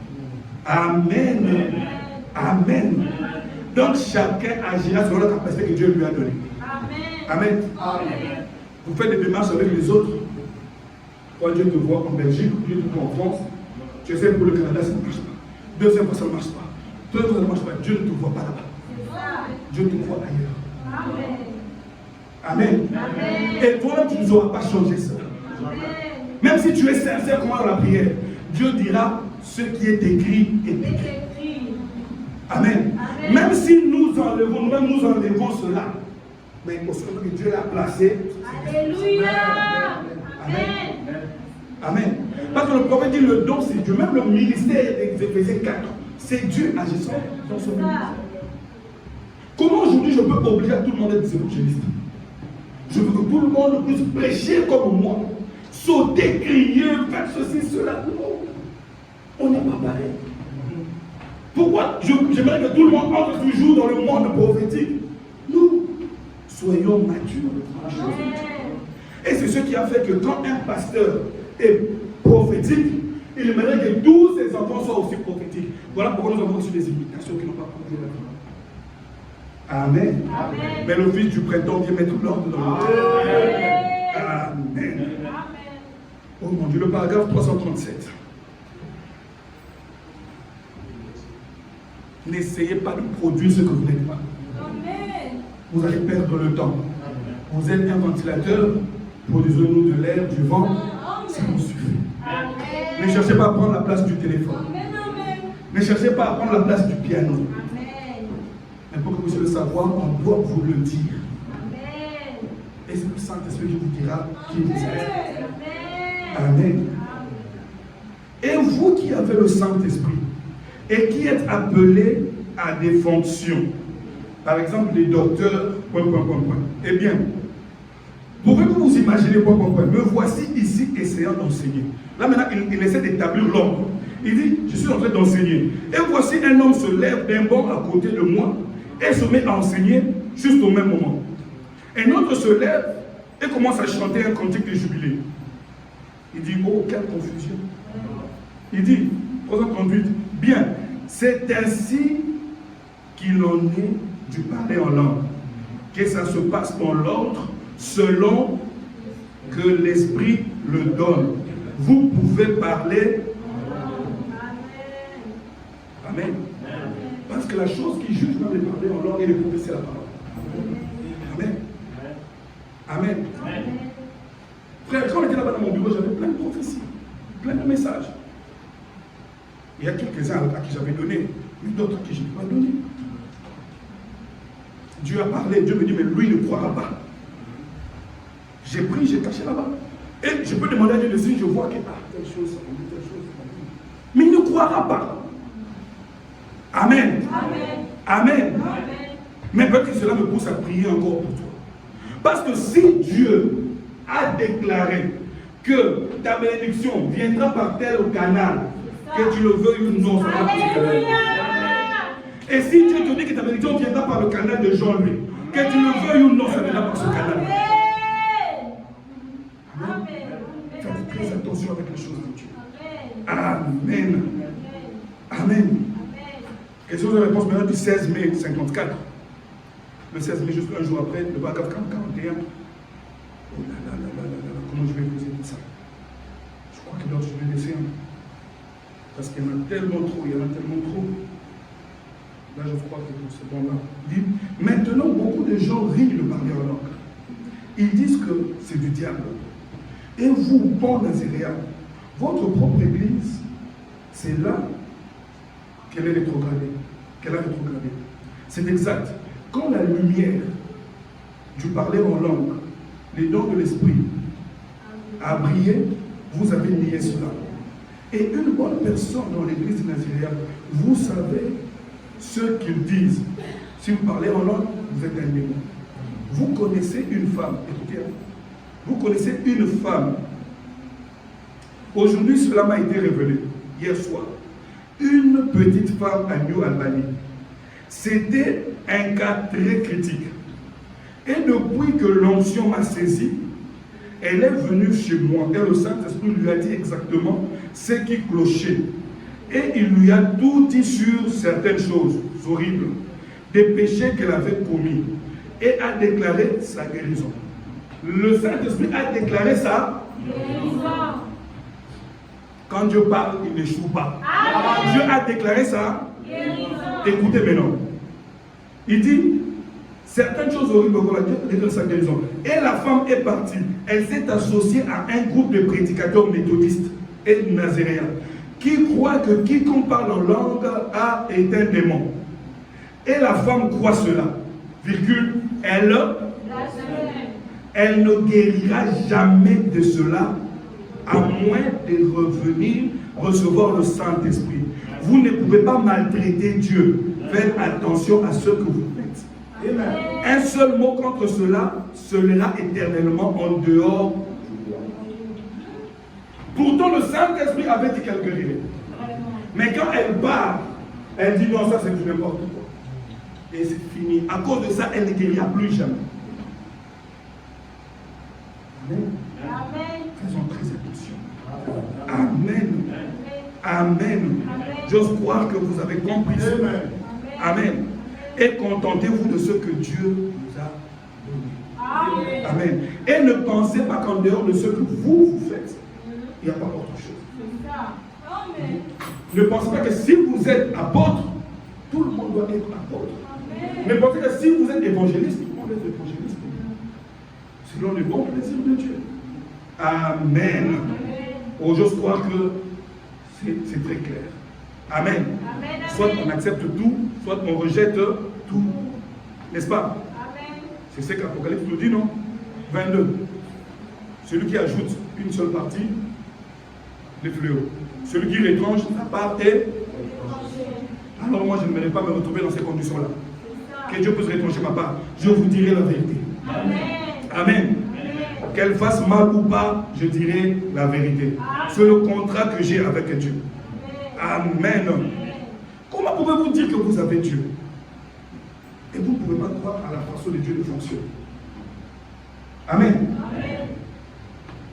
Amen. Amen. Donc chacun agira selon la capacité que Dieu lui a donnée. Amen. Amen. Vous faites des démarches avec les autres. Quand Dieu te voit en Belgique, Dieu te voit en France, tu essaies pour le Canada, ça ne marche pas. Deuxième fois, ça ne marche pas. Troisième fois, ça ne marche pas. Dieu ne te voit pas là-bas. Dieu te voit ailleurs. Amen. Amen. Et toi-même, tu ne sauras pas changer ça. Amen. Même si tu es sincère comme dans la prière, Dieu dira ce qui est écrit est écrit. Amen. Amen. Même si nous enlevons, nous enlevons cela, mais au secret que Dieu l'a placé. Alléluia. Amen. Amen. Parce que le prophète dit le don c'est Dieu. Même le ministère d'Éphésiens 4, c'est Dieu agissant dans ce ministère. Comment aujourd'hui je peux obliger à tout le monde d'être évangéliste? Je veux que tout le monde puisse prêcher comme moi. sauter, crier, faire ceci, cela. Non, on n'est pas pareil. Pourquoi j'aimerais que tout le monde entre toujours dans le monde prophétique? Nous, soyons matures dans la chose de Dieu. Et c'est ce qui a fait que quand un pasteur est prophétique, il aimerait que tous ses enfants soient aussi prophétiques. Voilà pourquoi nous avons reçu des invitations qui n'ont pas produit la vie. Amen. Amen. Mais le fils du printemps vient mettre l'ordre dans le cœur. Amen. Oh mon Dieu, le paragraphe 337. N'essayez pas de produire ce que vous n'êtes pas. Amen. Vous allez perdre le temps. Vous êtes un ventilateur, produisez-nous de l'air, du vent, ça nous suffit. Amen. Ne cherchez pas à prendre la place du téléphone. Amen. Ne cherchez pas à prendre la place du piano. Amen. Mais pour que vous puissiez le savoir, on doit vous le dire. Amen. Et c'est le Saint-Esprit qui vous dira qui vous êtes. Amen. Et vous qui avez le Saint-Esprit et qui êtes appelés à des fonctions, par exemple les docteurs, eh bien, pouvez-vous vous imaginer, me voici ici essayant d'enseigner. Là maintenant, il essaie d'établir l'ordre. Il dit, je suis en train d'enseigner. Et voici un homme se lève d'un banc à côté de moi et se met à enseigner juste au même moment. Un autre se lève et commence à chanter un cantique de jubilé. Il dit, oh, quelle confusion. Il dit, 338, bien, c'est ainsi qu'il en est du parler en langue, que ça se passe dans l'ordre selon que l'Esprit le donne. Vous pouvez parler. Amen. Parce que la chose qui juge dans les parler en langue et les prophéties, c'est la parole. Amen. Amen. Frère, quand on était là-bas dans mon bureau, j'avais plein de prophéties, plein de messages. Il y a quelques-uns à qui j'avais donné, mais d'autres à qui je n'ai pas donné. Dieu a parlé, Dieu me dit, mais lui ne croira pas. J'ai pris, j'ai caché là-bas. Et je peux demander à Dieu de signe, je vois que, telle chose, telle chose. Mais il ne croira pas. Amen. Amen. Amen. Amen. Mais peut-être que cela me pousse à prier encore pour toi. Parce que si Dieu a déclaré que ta bénédiction viendra par tel canal, que tu le veuilles ou non, ça va passer par ce canal. Et si Dieu te dit que ta bénédiction viendra par le canal de Jean-Louis, que tu le veuilles ou non, ça viendra par ce canal. Amen. Faites très attention avec les choses de Dieu. Amen. Amen. Question de réponse maintenant du 16 mai 54. Le 16 mai, juste un jour après, le paragraphe 41. Oh là là là là là là, comment je vais poser tout ça? Je crois que l'autre, je vais laisser un. Parce qu'il y en a tellement trop, il y en a tellement trop. Là, je crois que c'est bon là. Il dit, maintenant, beaucoup de gens rient de parler en langue. Ils disent que c'est du diable. Et vous, bon Nazaréen, votre propre église, c'est là qu'elle est rétrogradée. Qu'elle a rétrogradé. C'est exact. Quand la lumière du parler en langue, les dons de l'esprit, a brillé, vous avez nié cela. Et une bonne personne dans l'église nazaréenne, vous savez ce qu'ils disent. Si vous parlez en langue, vous êtes un démon. Vous connaissez une femme, écoutez, vous connaissez une femme. Aujourd'hui, cela m'a été révélé, hier soir. Une petite femme à New Albany. C'était un cas très critique. Et depuis que l'onction m'a saisi, elle est venue chez moi. Et le Saint-Esprit lui a dit exactement ce qui clochait. Et il lui a tout dit sur certaines choses horribles, des péchés qu'elle avait commis. Et a déclaré sa guérison. Le Saint-Esprit a déclaré sa guérison. Quand Dieu parle, il n'échoue pas. Amen. Dieu a déclaré ça. Écoutez maintenant. Il dit, certaines choses horribles, Dieu a déclaré sa guérison. Et la femme est partie. Elle s'est associée à un groupe de prédicateurs méthodistes et nazaréens qui croient que quiconque parle en langue est un démon. Et la femme croit cela. Virgule, elle ne guérira jamais de cela à moins de revenir recevoir le Saint-Esprit. Vous ne pouvez pas maltraiter Dieu. Faites attention à ce que vous faites. Amen. Un seul mot contre cela sera éternellement en dehors. Pourtant, le Saint-Esprit avait dit qu'elle guérirait. Mais quand elle part, elle dit non, ça c'est du n'importe quoi. Et c'est fini. À cause de ça, elle ne guérira plus jamais. Amen. Amen. Faisons très attention. Amen. Amen. J'ose croire que vous avez compris ça. Amen. Et contentez-vous de ce que Dieu vous a donné. Amen. Et ne pensez pas qu'en dehors de ce que vous faites, il n'y a pas autre chose. Amen. Ne pensez pas que si vous êtes apôtre, tout le monde doit être apôtre. Mais pensez que si vous êtes évangéliste, tout le monde est évangéliste. Selon le bon plaisir de Dieu. Amen. Oh, j'ose croire que c'est très clair. Amen. Soit on accepte tout, soit on rejette tout. N'est-ce pas? C'est ce qu'Apocalypse nous dit, non? 22. Celui qui ajoute une seule partie, les fléaux. Celui qui retranche sa part est. Alors moi, je ne vais pas me retrouver dans ces conditions-là. Que Dieu puisse retrancher ma part. Je vous dirai la vérité. Amen. Qu'elle fasse mal ou pas, je dirai la vérité. C'est le contrat que j'ai avec Dieu. Amen. Comment pouvez-vous dire que vous avez Dieu? Et vous ne pouvez pas croire à la façon de Dieu de fonctionner. Amen.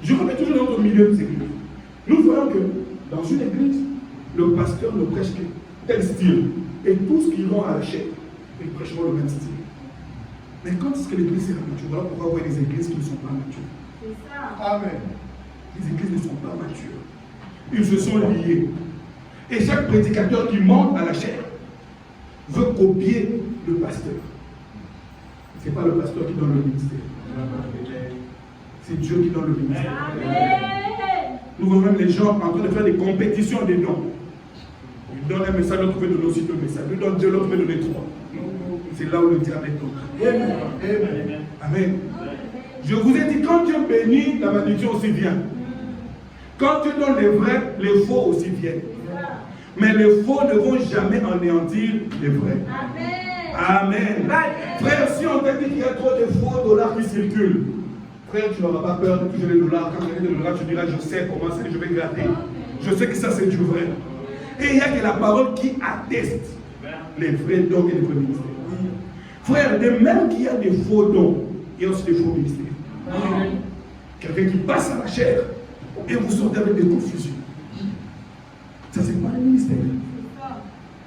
Je remets toujours dans notre milieu des églises. Nous voyons que dans une église, le pasteur ne prêche que tel style. Et tous qui iront à la chair, ils prêcheront le même style. Mais quand est-ce que l'église est mature? Voilà pourquoi vous voyez des églises qui ne sont pas matures. C'est ça. Amen. Les églises ne sont pas matures. Ils se sont liés. Et chaque prédicateur qui monte à la chair veut copier le pasteur. Ce n'est pas le pasteur qui donne le ministère. C'est Dieu qui donne le ministère. Amen. Nous voyons même les gens en train de faire des compétitions des dons. Ils donnent un message, l'autre veut donner aussi deux messages. Lui donne deux, l'autre veut donner trois. C'est là où le diable est tombé. Amen. Amen. Je vous ai dit, quand Dieu bénit, la malédiction aussi vient. Quand Dieu donne les vrais, les faux aussi viennent. Mais les faux ne vont jamais anéantir les vrais. Amen. Amen. Frère, si on t'a dit qu'il y a trop de faux dollars qui circulent, frère, tu n'auras pas peur de toucher les dollars. Quand tu as des dollars, tu diras, je sais comment c'est que je vais garder. Je sais que ça, c'est du vrai. Et il n'y a que la parole qui atteste les vrais dons et les vrais ministères. Frère, de même qu'il y a des faux dons, il y a aussi des faux ministères. Quelqu'un qui passe à la chair et vous sortez avec des confusions. Ça, c'est pas le ministère.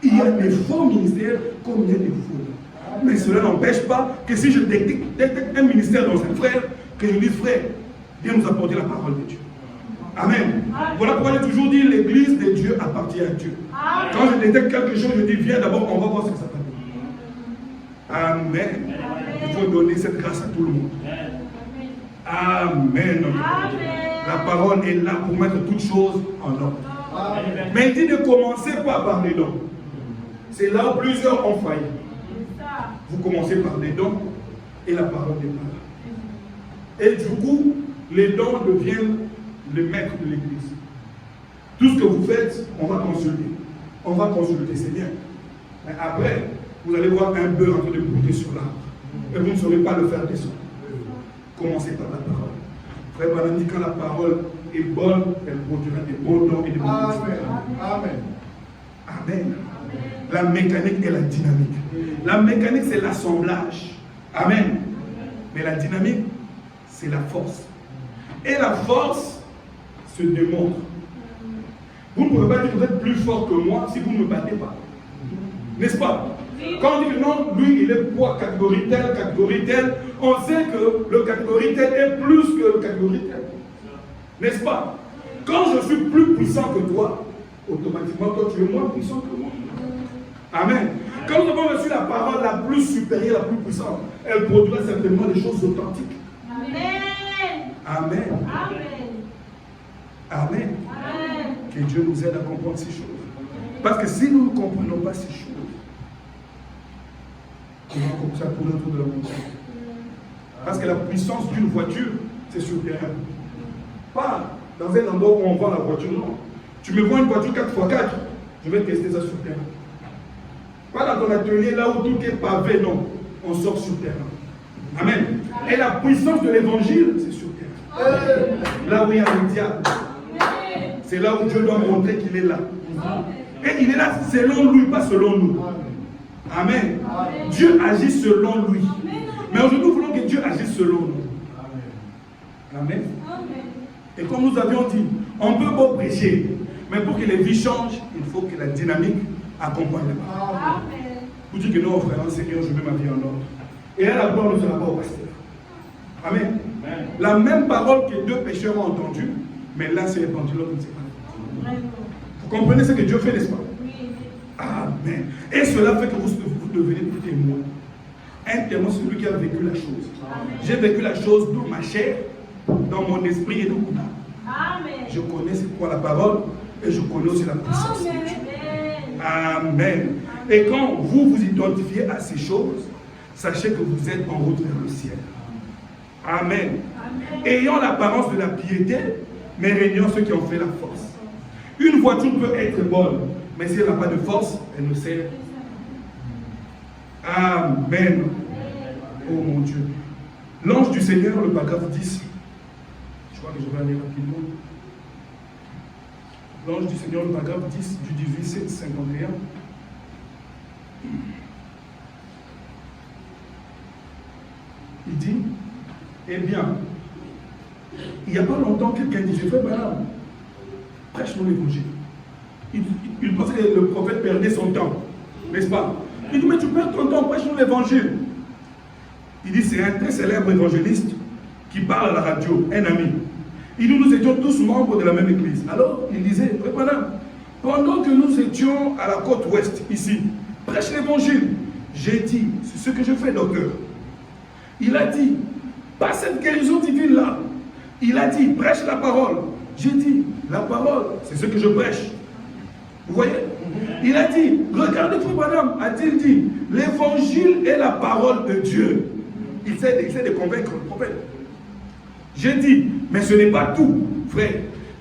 Il y a des faux ministères comme il y a des faux dons. Mais cela n'empêche pas que si je détecte un ministère dans un frère, que je dis frère, viens nous apporter la parole de Dieu. Amen. Voilà pourquoi j'ai toujours dit l'église de Dieu appartient à Dieu. Quand je détecte quelque chose, je dis viens d'abord, on va voir ce que ça va donner. Amen. Il faut donner cette grâce à tout le monde. Amen. La parole est là pour mettre toutes choses en ordre. Mais il dit ne commencez pas par les dons. C'est là où plusieurs ont failli. Vous commencez par les dons et la parole n'est pas là. Et du coup, les dons deviennent le maître de l'église. Tout ce que vous faites, on va consulter. On va consulter, c'est bien. Mais après, vous allez voir un beurre en train de brouter sur l'arbre. Et vous ne saurez pas le faire descendre. Commencez par la parole. Frère Branham dit quand la parole est bonne, elle produira des bons dons et des bons résultats. Amen. Amen. La mécanique et la dynamique. La mécanique, c'est l'assemblage. Amen. Mais la dynamique, c'est la force. Et la force se démontre. Vous ne pouvez pas dire que vous êtes plus fort que moi si vous ne me battez pas. N'est-ce pas? Quand on dit que non, lui, il est poids catégorie telle, on sait que le catégorie tel est plus que le catégorie tel. N'est-ce pas? Quand je suis plus puissant que toi, automatiquement, toi, tu es moins puissant que moi. Amen. Quand nous avons reçu la parole la plus supérieure, la plus puissante, elle produira certainement des choses authentiques. Amen. Amen. Amen. Amen. Amen. Que Dieu nous aide à comprendre ces choses. Parce que si nous ne comprenons pas ces choses, on va commencer à courir autour de la montagne. Parce que la puissance d'une voiture, c'est sur le terrain. Pas dans un endroit où on vend la voiture, non. Tu me vends une voiture 4x4, je vais tester ça sur le terrain. Pas dans ton atelier là où tout est pavé, non. On sort sur le terrain. Amen. Et la puissance de l'évangile, c'est sur le terrain. Là où il y a le diable. C'est là où Dieu doit montrer qu'il est là. Et il est là selon lui, pas selon nous. Amen. Dieu agit selon lui. Mais aujourd'hui, nous voulons que Dieu agisse selon nous. Amen. Et comme nous avions dit, on peut pas prêcher, mais pour que les vies changent, il faut que la dynamique accompagne les paroles. Vous dites que non, frère, Seigneur, je mets ma vie en ordre. Et là, la gloire ne sera pas au pasteur. Amen. La même parole que deux pécheurs ont entendue, mais l'un s'est répandu, l'autre ne s'est pas. Vous comprenez ce que Dieu fait, n'est-ce pas? Amen. Et cela fait que vous devenez témoin. Un témoin, c'est celui qui a vécu la chose. J'ai vécu la chose dans ma chair, dans mon esprit et dans mon âme. Je connais c'est quoi la parole et je connais aussi la puissance. Amen. Et quand vous vous identifiez à ces choses, sachez que vous êtes en route vers le ciel. Amen. Ayant l'apparence de la piété, mais régnant ceux qui ont fait la force. Une voiture peut être bonne, mais si elle n'a pas de force, elle ne sert. Amen. Oh mon Dieu. L'ange du Seigneur, le paragraphe 10. Je crois que je vais aller rapidement. L'ange du Seigneur, le paragraphe 10 du 1851. Il dit, eh bien, il n'y a pas longtemps, quelqu'un dit, j'ai fait madame, prêche-nous l'évangile. Il pensait que le prophète perdait son temps, n'est-ce pas? Il dit, mais tu perds ton temps, prêche-nous l'évangile. Il dit, c'est un très célèbre évangéliste qui parle à la radio, un ami. Il dit, nous étions tous membres de la même église. Alors, il disait, madame, pendant que nous étions à la côte ouest, ici, prêche l'évangile. J'ai dit, c'est ce que je fais, docteur. Il a dit, pas cette guérison divine-là. Il a dit, prêche la parole. J'ai dit, la parole, c'est ce que je prêche. Vous voyez? Il a dit, regardez, frère Branham, a-t-il dit, l'évangile est la parole de Dieu. Il essaie de convaincre le prophète. J'ai dit, mais ce n'est pas tout, frère.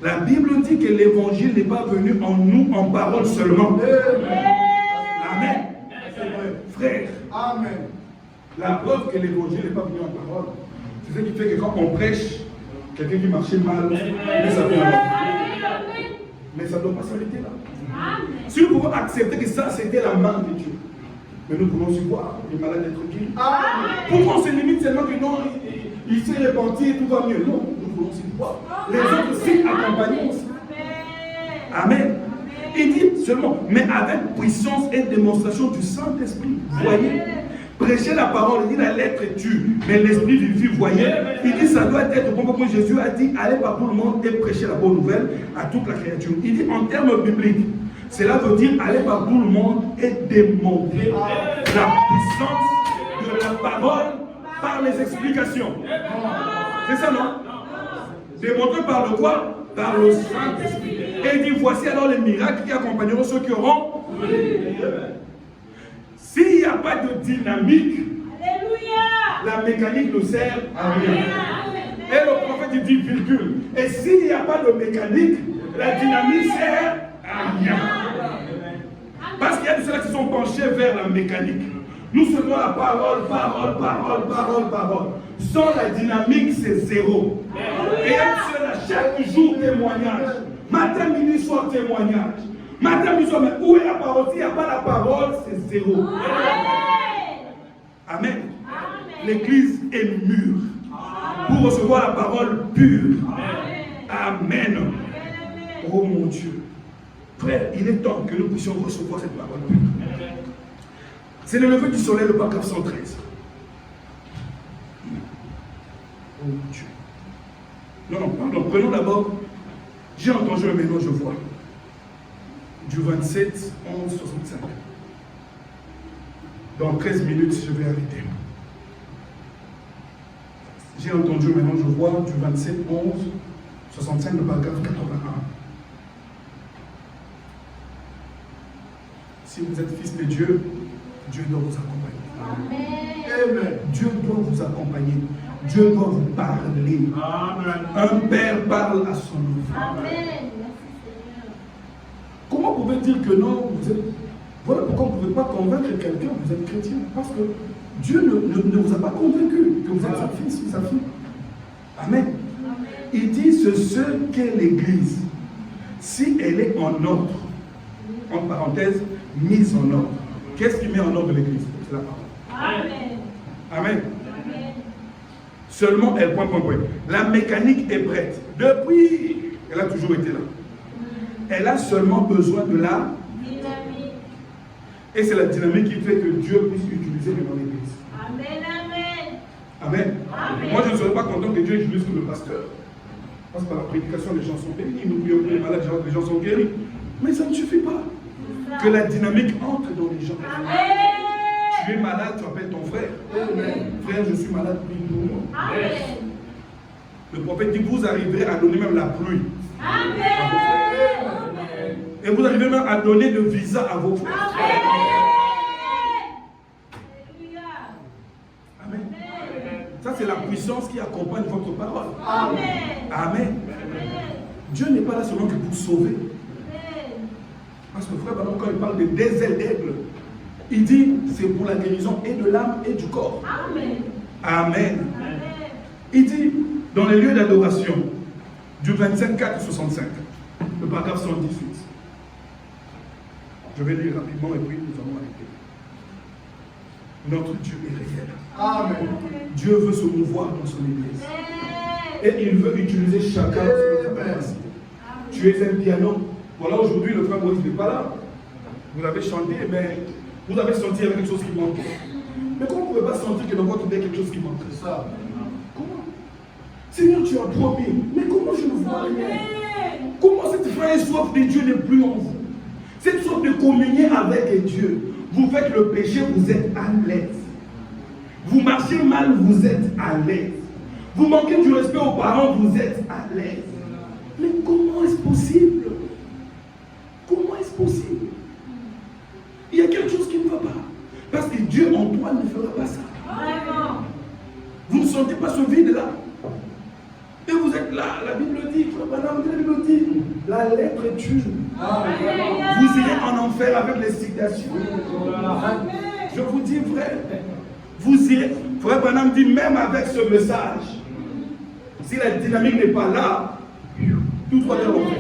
La Bible dit que l'évangile n'est pas venu en nous en parole seulement. Amen. Frère. Amen. La preuve que l'évangile n'est pas venu en parole, c'est ce qui fait que quand on prêche, quelqu'un qui marchait mal, mais ça vient là. Mais ça ne doit pas s'arrêter là. Si nous pouvons accepter que ça, c'était la main de Dieu, mais nous pouvons aussi voir les malades être guéris. Pourquoi on se limite seulement que non, il s'est repenti et tout va mieux? Non, nous pouvons aussi voir. Les autres signes accompagnent aussi. Amen. Il dit seulement, mais avec puissance et démonstration du Saint-Esprit. Voyez, prêcher la parole, il dit la lettre tue, mais l'esprit vivifie, voyez. Il dit ça doit être comme Jésus a dit, allez partout le monde et prêcher la bonne nouvelle à toute la créature. Il dit en termes bibliques, cela veut dire aller partout le monde et démontrer la puissance de la parole par les explications. C'est ça, non? Démontrer par le quoi? Par le Saint-Esprit. Et il dit, voici alors les miracles qui accompagneront ceux qui auront. S'il n'y a pas de dynamique, la mécanique ne sert à rien. Et le prophète il dit virgule. Et s'il n'y a pas de mécanique, la dynamique sert à rien. Parce qu'il y a de ceux qui sont penchés vers la mécanique. Nous faisons la parole. Sans la dynamique, c'est zéro. Et il y a de ceux-là, chaque jour témoignage. Matin, midi, soir, témoignage. Matin, midi, soir, mais où est la parole? S'il n'y a pas la parole, c'est zéro. Amen. L'église est mûre pour recevoir la parole pure. Amen. Oh mon Dieu. Frère, il est temps que nous puissions recevoir cette parole pure. C'est le lever du soleil, le paragraphe 113. Oh mon Dieu. Non, pardon, prenons d'abord. J'ai entendu, mais maintenant je vois. Du 27, 11, 65. Dans 13 minutes, je vais arrêter. J'ai entendu, maintenant je vois. Du 27, 11, 65, le paragraphe 81. Si vous êtes fils de Dieu, Dieu doit vous accompagner. Amen. Dieu doit vous accompagner. Dieu doit vous parler. Amen. Un père parle à son enfant. Amen. Comment vous pouvez dire que non, vous êtes... Voilà pourquoi vous ne pouvez pas convaincre quelqu'un que vous êtes chrétien. Parce que Dieu ne vous a pas convaincu que vous êtes sa fils ou sa fille. Amen. Il dit c'est ce qu'est l'Église. si elle est en ordre, en parenthèse, mise en ordre, qu'est-ce qui met en ordre l'église? C'est la parole. Amen. Amen. Amen. Seulement elle, point. La mécanique est prête. Depuis, elle a toujours été là. Elle a seulement besoin de la Dynamique. Et c'est la dynamique qui fait que Dieu puisse utiliser dans l'église. Amen. Amen. Amen. Amen. Moi, je ne serais pas content que Dieu utilise comme le pasteur. Parce que par la prédication, les gens sont bénis. Nous prions pour les malades, les gens sont guéris. Mais ça ne suffit pas. Que la dynamique entre dans les gens. Amen. Tu es malade, tu appelles ton frère. Amen. Frère, je suis malade, prie pour moi. Amen. Le prophète dit, vous arriverez à donner même la pluie. Amen. Et vous arrivez même à donner le visa à vos frères. Amen. Ça, c'est la puissance qui accompagne votre parole. Amen. Amen. Dieu n'est pas là seulement que pour sauver. Parce que frère, quand il parle des ailes d'aigle, il dit c'est pour la guérison et de l'âme et du corps. Amen. Amen. Il dit dans les lieux d'adoration du 25-4-65, le paragraphe 118. Je vais lire rapidement et puis nous allons arrêter. Notre Dieu est réel. Amen. Dieu veut se mouvoir dans son église. Et il veut utiliser chacun de sa capacité. Tu es un piano. Voilà, aujourd'hui, le frère Moïse n'est pas là. Vous avez chanté, mais vous avez senti qu'il y avait quelque chose qui manquait. Mais comment vous ne pouvez pas sentir que dans votre vie, il y a quelque chose qui manque? C'est ça. Comment? Seigneur, tu as promis. Mais comment je ne vois rien? Comment cette faim et soif de Dieu n'est plus en vous? Cette sorte de communier avec Dieu. Vous faites le péché, vous êtes à l'aise. Vous marchez mal, vous êtes à l'aise. Vous manquez du respect aux parents, vous êtes à l'aise. Mais comment est-ce possible? Comment est-ce possible? Il y a quelque chose qui ne va pas. Parce que Dieu en toi ne fera pas ça. Vraiment. Vous ne sentez pas ce vide-là. Et vous êtes là, la Bible dit, la Bible dit, la lettre tue. Vous irez en enfer avec les citations. Je vous dis vrai. Vous irez. Frère Branham dit, même avec ce message, si la dynamique n'est pas là, tout va dans l'enfer.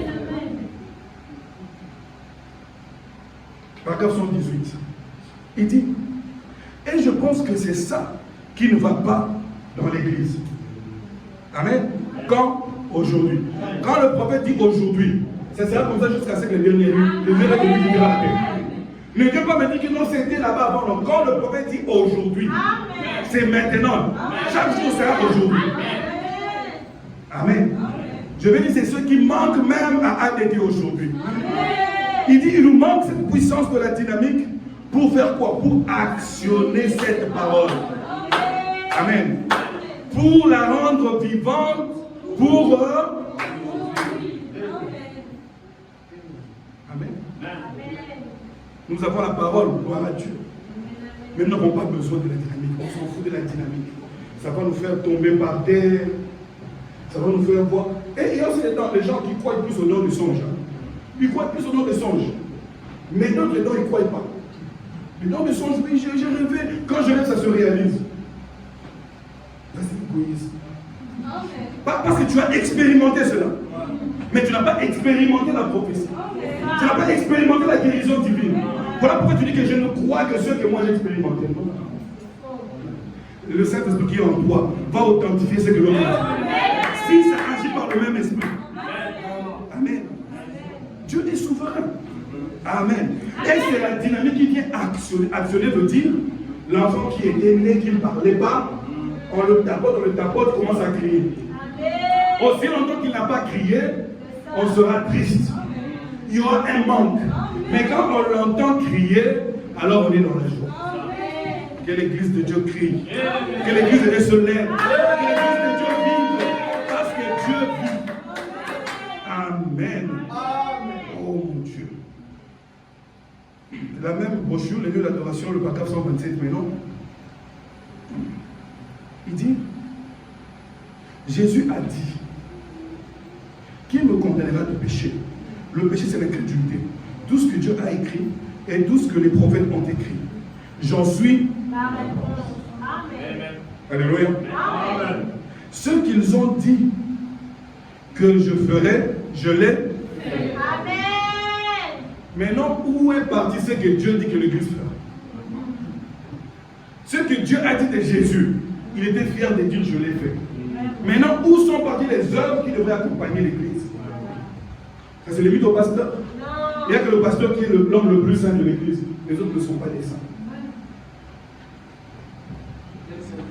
Paragraphe 118. Il dit, et je pense que c'est ça qui ne va pas dans l'église. Amen. Quand? Aujourd'hui. Quand le prophète dit aujourd'hui, ça sera comme ça jusqu'à ce que les derniers lui dira la paix. Ne viens pas me dire que non, c'était là-bas avant. Non. Quand le prophète dit aujourd'hui, c'est maintenant. Chaque jour sera aujourd'hui. Amen. Je vais dire, c'est ceux qui manquent même à ADD aujourd'hui. Il dit, il nous manque cette puissance de la dynamique pour faire quoi? Pour actionner cette parole. Amen. Pour la rendre vivante, pour... Amen. Nous avons la parole, gloire à Dieu. Mais nous n'avons pas besoin de la dynamique. On s'en fout de la dynamique. Ça va nous faire tomber par terre. Ça va nous faire voir. Et il y a aussi les gens qui croient plus au nom du songe. Ils croient plus au nom des songes. Mais d'autres non, ils ne croient pas. Le nom des songes, oui, j'ai rêvé. Quand je rêve, ça se réalise. Ça, c'est égoïste. Parce que tu as expérimenté cela. Mais tu n'as pas expérimenté la prophétie. Tu n'as pas expérimenté la guérison divine. Voilà pourquoi tu dis que je ne crois que ce que moi j'ai expérimenté. Le Saint-Esprit qui est en toi va authentifier ce que l'autre a dit. Si ça agit par le même esprit. Amen. Dieu est souverain. Amen. Et c'est la dynamique qui vient actionner. Actionner veut dire l'enfant qui était né, qui ne parlait pas, on le tapote, commence à crier. Aussi longtemps qu'il n'a pas crié, on sera triste. Il y aura un manque. Mais quand on l'entend crier, alors on est dans la joie. Que l'église de Dieu crie. Que l'église de Dieu se lève. Que l'église de Dieu vive. Parce que Dieu vit. Amen. Oh mon Dieu. La même brochure, les lieux d'adoration, le paragraphe 127 maintenant. Il dit, Jésus a dit, qui me condamnera de péché? Le péché, c'est l'incrédulité. Tout ce que Dieu a écrit et tout ce que les prophètes ont écrit. J'en suis. Amen. Alléluia. Amen. Ce qu'ils ont dit que je ferai, je l'ai Amen. Maintenant, où est parti ce que Dieu dit que l'Église fera? Ce que Dieu a dit de Jésus, il était fier de dire je l'ai fait. Maintenant, où sont parties les œuvres qui devraient accompagner l'Église? Ça, c'est limite au pasteur. Il n'y a que le pasteur qui est l'homme le plus saint de l'Église. Les autres ne sont pas des saints.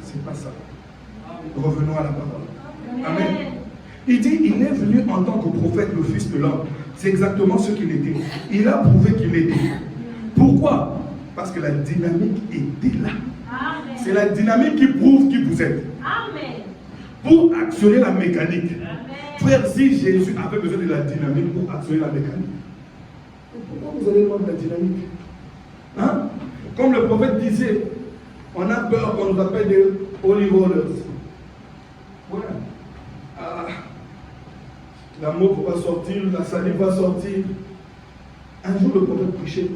C'est pas ça. Revenons à la parole. Amen. Il dit, il est venu en tant que prophète, le Fils de l'homme. C'est exactement ce qu'il était. Il a prouvé qu'il était. Pourquoi? Parce que la dynamique était là. C'est la dynamique qui prouve qui vous êtes. Amen. Pour actionner la mécanique. Frère, si Jésus avait besoin de la dynamique pour actionner la mécanique, pourquoi vous allez loin de la dynamique? Hein? Comme le prophète disait, on a peur qu'on nous appelle des holy rollers. Ouais. Ah, la mauve va sortir, la salive va sortir. Un jour, le prophète prêchait.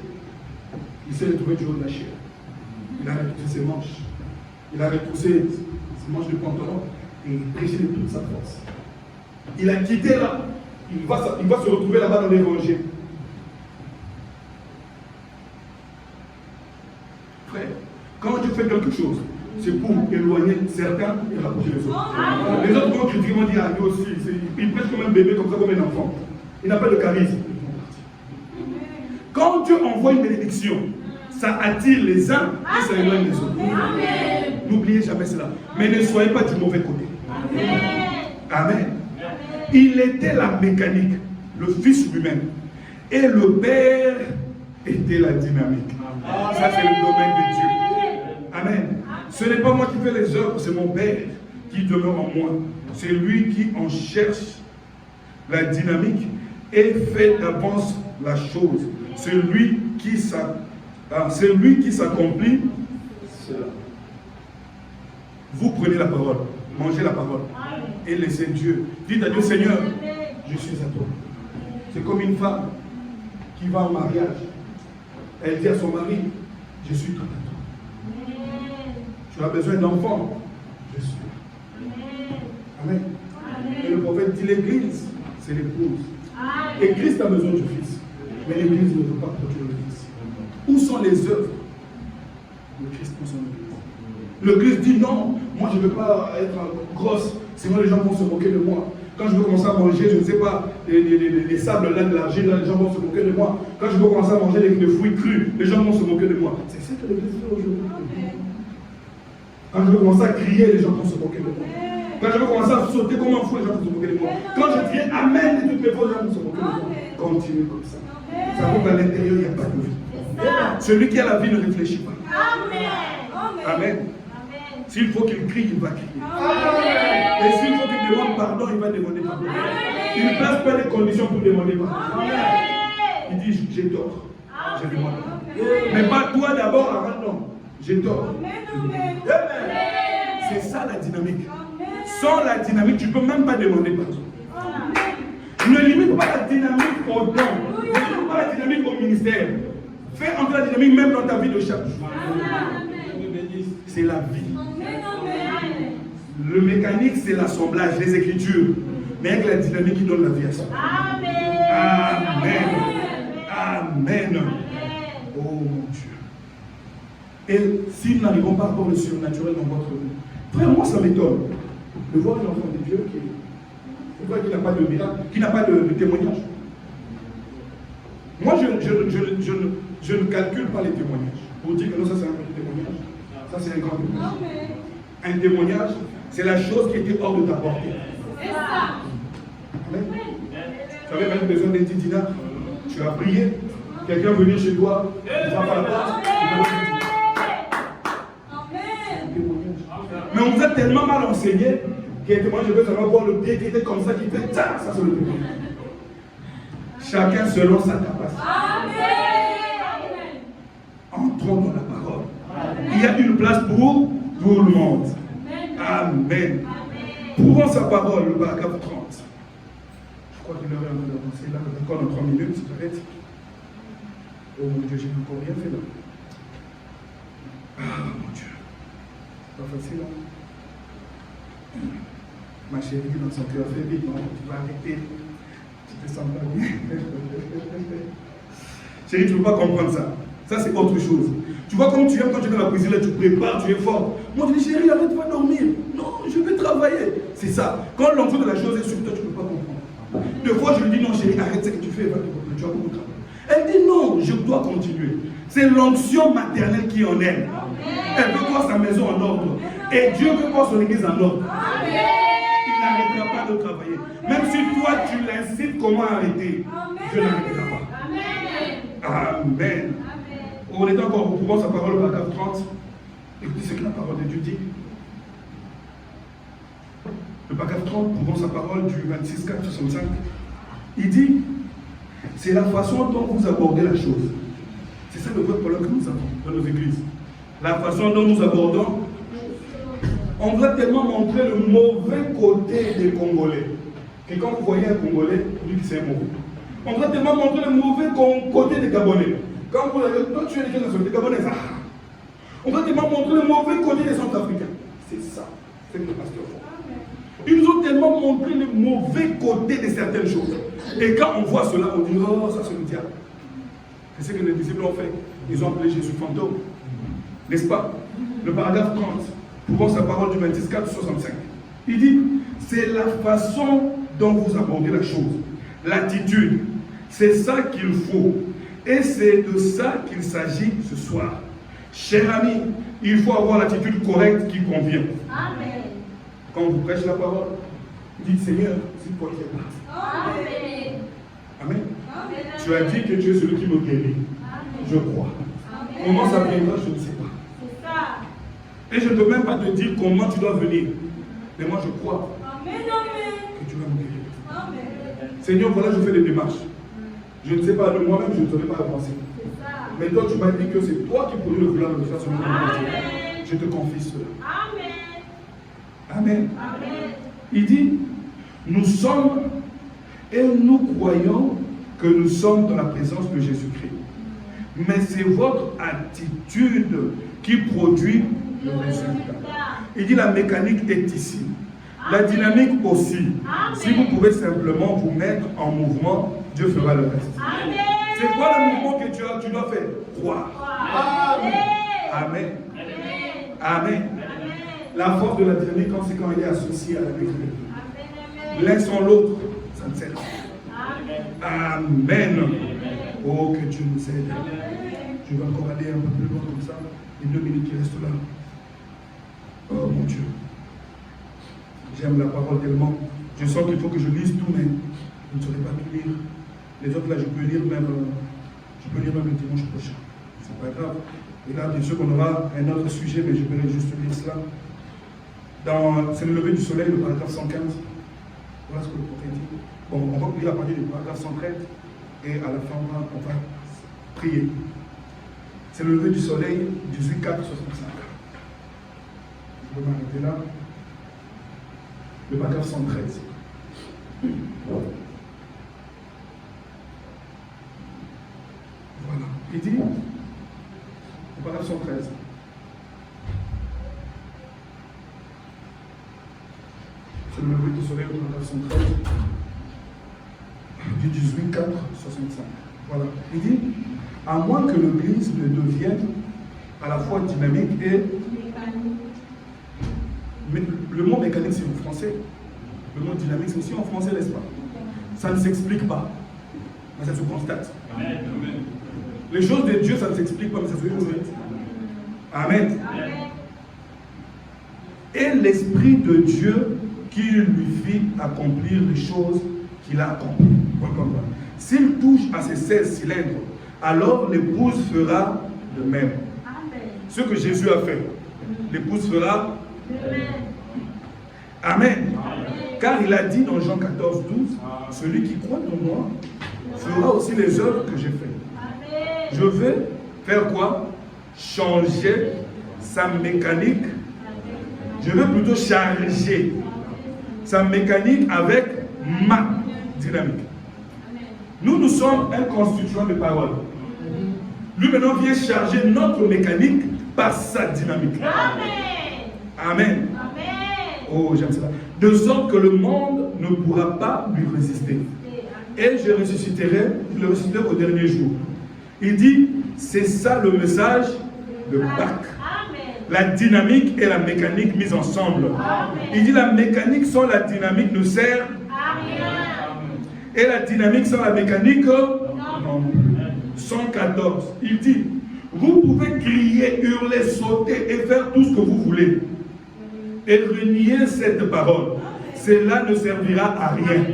Il s'est retrouvé du haut de la chair. Il a retroussé ses manches. Il a retroussé ses manches de pantalon et il prêchait de toute sa force. Il a quitté là. Il va se retrouver là-bas dans l'évangile. Frère, quand Dieu fait quelque chose, c'est pour éloigner certains et rapprocher les autres. Les autres vont critiquer, vont dire, ah, lui aussi, il prêche comme un bébé, comme ça, comme un enfant. Il n'a pas de charisme. Quand Dieu envoie une bénédiction, ça attire les uns et ça éloigne les autres. N'oubliez jamais cela. Mais ne soyez pas du mauvais côté. Amen. Il était la mécanique, le Fils lui-même. Et le Père était la dynamique. Ça, c'est le domaine de Dieu. Amen. Ce n'est pas moi qui fais les œuvres, c'est mon Père qui demeure en moi. C'est lui qui en cherche la dynamique et fait d'avance la chose. C'est lui qui s'accomplit cela. Vous prenez la parole, mangez la parole et laissez Dieu. Dites à Dieu, Seigneur, je suis à toi. C'est comme une femme qui va en mariage. Elle dit à son mari, je suis tout à toi. Tu as besoin d'enfants, je suis là. Amen. Et le prophète dit, l'église, c'est l'épouse. Et Christ a besoin du Fils. Mais l'église ne veut pas produire le Fils. Où sont les œuvres de Christ pour son église? L'église dit non, moi je ne veux pas être grosse, sinon les gens vont se moquer de moi. Quand je veux commencer à manger, je ne sais pas, les sables là de l'argile, là, les gens vont se moquer de moi. Quand je veux commencer à manger des fruits crus, les gens vont se moquer de moi. C'est ce que l'église fait aujourd'hui. Quand je veux commencer à crier, les gens vont se moquer de moi. Quand je veux commencer à sauter comme un fou, les gens vont se moquer de moi. Quand je dis Amen de toutes mes voix, les gens vont se moquer de moi. Continuez comme ça. Ça veut qu'à l'intérieur, il n'y a pas de vie. Celui qui a la vie ne réfléchit pas. Amen. Amen. S'il faut qu'il crie, il va crier. Et s'il faut qu'il demande pardon, il va demander pardon. Il ne place pas les conditions pour demander pardon. Il dit, j'ai tort. Je demande pardon. Mais pas toi d'abord, avant non. J'ai tort. C'est ça la dynamique. Sans la dynamique, tu ne peux même pas demander pardon. Ne limite pas la dynamique au don. Ne limite pas la dynamique au ministère. Fais entrer la dynamique même dans ta vie de chaque jour. C'est la vie. Le mécanique, c'est l'assemblage, les écritures. Mais avec la dynamique qui donne la vie à ça. Amen. Amen. Oh mon Dieu. Et si nous n'arrivons pas à voir le surnaturel dans votre vie, frère, moi ça m'étonne de voir un enfant de Dieu qui n'a pas de miracle, qui n'a pas de témoignage. Moi, je ne calcule pas les témoignages. Pour dire que non, ça c'est un petit témoignage. Ça c'est un grand témoignage. Un témoignage, c'est la chose qui était hors de ta portée. Amen. Tu avais même besoin d'un 10 dinars. Tu as prié. Quelqu'un venir chez toi, il frappe à la porte. Mais on vous a tellement mal enseigné que moi je veux savoir voir le pied qui était comme ça, qui fait ça, ça c'est le témoignage. Chacun selon sa capacité. Entrons dans la parole. Il y a une place pour tout le monde. Amen. Prouvons sa parole, le paragraphe 30. Je crois qu'il aurait un peu d'avancé là, encore dans 3 minutes, peut-être. Oh mon Dieu, j'ai encore rien fait là. Ah mon Dieu. C'est pas facile, hein? Ma chérie, dans son cœur, fait vite, non? Tu vas arrêter. Je sens pas bien. Chérie, tu ne peux pas comprendre ça. Ça, c'est autre chose. Tu vois, comme tu aimes, quand tu es dans la cuisine, là, tu prépares, tu es fort. Moi, je dis, chérie, arrête pas de dormir. Non, je vais travailler. C'est ça. Quand l'enfant de la chose est sur toi, tu ne peux pas comprendre. Des fois, je lui dis, non, chérie, arrête ce que tu fais, tu as beaucoup de travail. Elle dit, non, je dois continuer. C'est l'onction maternelle qui en elle. Elle veut voir sa maison en ordre. Et Dieu veut voir son église en ordre. Il n'arrêtera pas de travailler. Même si toi, tu l'incites comment arrêter, je n'arrêterai pas. Amen. On est encore au pouvoir sa parole, paragraphe 30. Écoutez ce que la parole de Dieu dit. Le paragraphe 30, pouvons sa parole du 26, 4, 65. Il dit, c'est la façon dont vous abordez la chose. C'est ça le vrai problème que nous avons dans nos églises. La façon dont nous abordons. On veut tellement montrer le mauvais côté des Congolais. Que quand vous voyez un Congolais, vous dites que c'est un mauvais. On veut tellement montrer le mauvais côté des Gabonais. Quand vous avez, toi tu es des nationalités Gabonaises, on veut tellement montrer le mauvais côté des Centrafricains. C'est ça, c'est que le pasteur font. Ils nous ont tellement montré le mauvais côté de certaines choses. Et quand on voit cela, on dit, oh, ça c'est le diable. C'est ce que les disciples ont fait. Ils ont appelé Jésus fantôme. N'est-ce pas? Le paragraphe 30, pouvons sa parole du 26, 4, 65. Il dit, c'est la façon dont vous abordez la chose. L'attitude. C'est ça qu'il faut. Et c'est de ça qu'il s'agit ce soir. Chers amis, il faut avoir l'attitude correcte qui convient. Amen. Quand vous prêchez la parole, dites Seigneur, c'est toi qui es là. Amen. Amen. Amen. Tu as dit que tu es celui qui me guérit. Amen. Je crois. Amen. Comment ça viendra, je ne sais pas. C'est ça. Et je ne peux même pas te dire comment tu dois venir. Mais moi je crois Amen. Amen. que tu vas me guérir. Amen. Seigneur, voilà, je fais des démarches. Je ne sais pas, de moi-même, je ne saurais pas avancer. C'est ça. Mais toi, tu m'as dit que c'est toi qui produis le vouloir de faire ce moment. Amen. Je te confie cela. Amen. Amen. Amen. Il dit, nous sommes et nous croyons que nous sommes dans la présence de Jésus-Christ. Mais c'est votre attitude qui produit le résultat. Il dit, la mécanique est ici. La dynamique aussi. Amen. Si vous pouvez simplement vous mettre en mouvement, Dieu fera le reste. Amen. C'est quoi le mouvement que tu dois faire? Croire. Amen. Amen. Amen. Amen. La force de la dynamique, c'est quand elle est associée à la mécanique. Amen. L'un sans l'autre, ça ne sert. Amen. Amen. Oh, que Dieu nous aide. Je vais encore aller un peu plus loin comme ça. Les 2 minutes qui restent là. Oh mon Dieu. J'aime la parole tellement. Je sens qu'il faut que je lise tout, mais je ne saurais pas tout lire. Les autres là, je peux lire même le dimanche prochain. C'est pas grave. Et là, bien sûr qu'on aura un autre sujet, mais je vais juste lire cela. C'est le lever du soleil, le paragraphe 115. Voilà ce que le prophète dit. Bon, on va lire à partir du paragraphe 113 et à la fin, on va prier. C'est le lever du soleil, 18, 4, 65. Je vais m'arrêter là. Le paragraphe 113. Voilà. Il dit, le paragraphe 113. C'est le lever du soleil, le paragraphe 113. Du 18, 4, 65. Voilà. Il dit, à moins que l'Église ne devienne à la fois dynamique et... Mais le mot mécanique, c'est en français. Le mot dynamique, c'est aussi en français, n'est-ce pas? Ça ne s'explique pas, mais ça se constate. Amen. Les choses de Dieu, ça ne s'explique pas, mais ça se constate. Amen. Amen. Et l'Esprit de Dieu qui lui fit accomplir les choses qu'il a accomplies. S'il touche à ces 16 cylindres, alors l'épouse fera de même. Amen. Ce que Jésus a fait, l'épouse fera. Amen. Amen. Car il a dit dans Jean 14, 12, celui qui croit en moi fera aussi les œuvres que j'ai faites. Amen. Je vais faire quoi? Changer sa mécanique. Je vais plutôt charger sa mécanique avec ma dynamique. Nous sommes un constituant de parole. Lui maintenant vient charger notre mécanique par sa dynamique. Amen. Amen. Amen. Oh, j'aime cela. De sorte que le monde ne pourra pas lui résister. et je le ressusciterai au dernier jour. Il dit, c'est ça le message de Pâques. La dynamique et la mécanique mises ensemble. Il dit, la mécanique sans la dynamique ne sert à rien. Et la dynamique sans la mécanique, non. 114, il dit, vous pouvez crier, hurler, sauter et faire tout ce que vous voulez. Et renier cette parole. Cela ne servira à rien.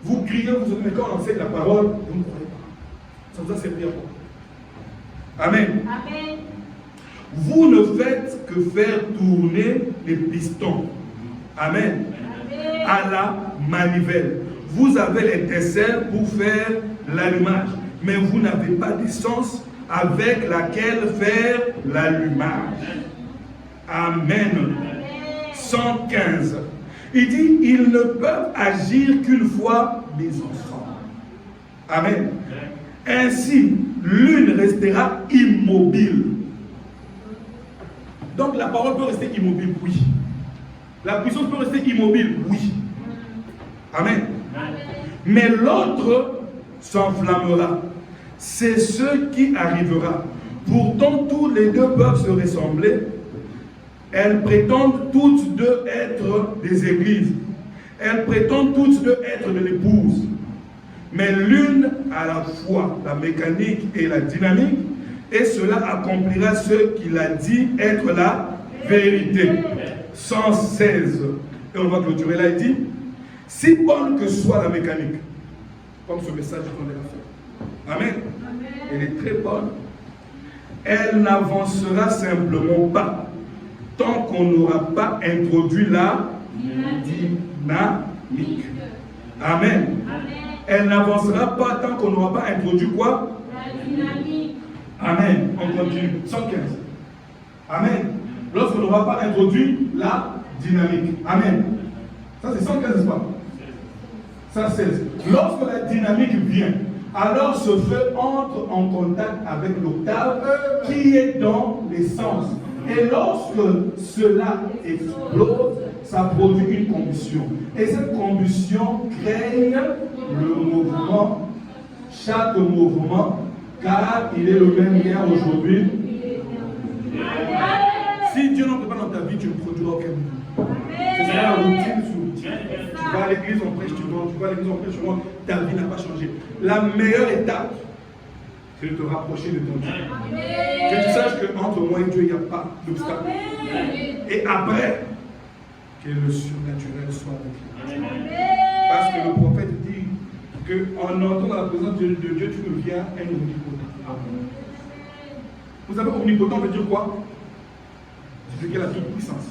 Vous criez, vous mais quand on enseigne la parole, vous ne croyez pas. Ça vous a servi à quoi? Amen. Amen. Vous ne faites que faire tourner les pistons. Amen. Amen. À la manivelle. Vous avez l'étincelle pour faire l'allumage. Mais vous n'avez pas d'essence avec laquelle faire l'allumage. Amen. 115. Il dit, ils ne peuvent agir qu'une fois mis ensemble. Amen. Ainsi, l'une restera immobile. Donc la parole peut rester immobile, oui. La puissance peut rester immobile, oui. Amen. Mais l'autre s'enflammera. C'est ce qui arrivera. Pourtant, tous les deux peuvent se ressembler. Elles prétendent toutes deux être des églises. Elles prétendent toutes deux être de l'épouse. Mais l'une à la fois, la mécanique et la dynamique, et cela accomplira ce qu'il a dit être la vérité. 116. Et on va clôturer là, il dit, si bonne que soit la mécanique, comme ce message qu'on a fait. Amen. Elle est très bonne. Elle n'avancera simplement pas tant qu'on n'aura pas introduit la dynamique. Amen. Elle n'avancera pas tant qu'on n'aura pas introduit quoi? La dynamique. Amen. On continue. 115. Amen. Lorsqu'on n'aura pas introduit la dynamique. Amen. Ça c'est 115, n'est-ce pas? 116. Lorsque la dynamique vient, alors ce feu entre en contact avec l'octave qui est dans l'essence. Et lorsque cela explose, ça produit une combustion. Et cette combustion crée le mouvement, chaque mouvement, car il est le même hier aujourd'hui. Si Dieu n'en fait pas dans ta vie, tu ne produiras aucun mouvement. C'est ça la routine sous routine. Tu vas à l'église, on prêche, tu montes, tu vas à l'église, on prêche, tu montes, ta vie n'a pas changé. La meilleure étape, c'est de te rapprocher de ton Dieu. Que tu saches qu'entre moi et Dieu, il n'y a pas d'obstacle. Et après, que le surnaturel soit avec lui. Parce que le prophète dit qu'en entrant dans la présence de Dieu, tu deviens un omnipotent. Vous savez, omnipotent veut dire quoi? C'est qu'il a toute puissance.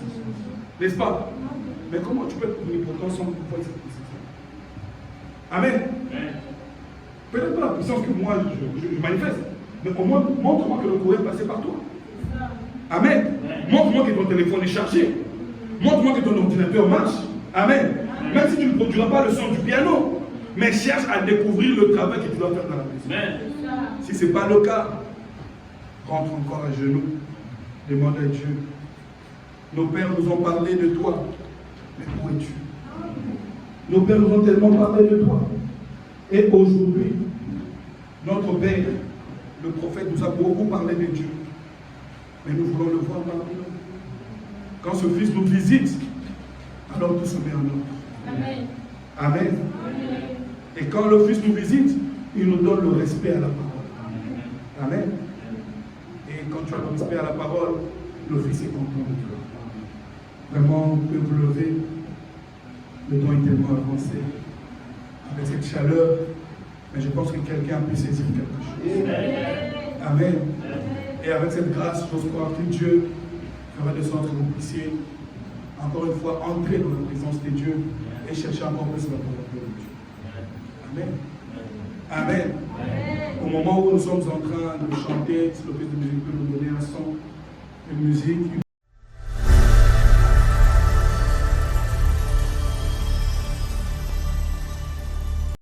N'est-ce pas? Mais comment tu peux être omnipotent sans pouvoir cette puissance? Amen. Peut-être pas la puissance que moi je manifeste, mais au moins montre-moi que le courrier est passé par toi. Amen. Montre-moi que ton téléphone est chargé. Montre-moi que ton ordinateur marche. Amen. Même si tu ne produiras pas le son du piano, mais cherche à découvrir le travail que tu dois faire dans la maison. Si ce n'est pas le cas, rentre encore à genoux, demande à Dieu. Nos pères nous ont parlé de toi, mais où es-tu? Nos pères nous ont tellement parlé de toi. Et aujourd'hui, notre Père, le prophète, nous a beaucoup parlé de Dieu. Mais nous voulons le voir parmi nous. Quand ce Fils nous visite, alors tout se met en ordre. Amen. Amen. Amen. Et quand le Fils nous visite, il nous donne le respect à la parole. Amen. Et quand tu as le respect à la parole, le Fils est content de toi. Vraiment, on peut vous lever. Le temps est tellement avancé. Avec cette chaleur, mais je pense que quelqu'un peut saisir quelque chose. Amen. Et avec cette grâce, j'ose croire que Dieu fera de sorte que vous puissiez encore une fois entrer dans la présence de Dieu et chercher encore plus la parole de Dieu. Amen. Amen. Au moment où nous sommes en train de chanter, si le Fils de musique peut nous donner un son, une musique,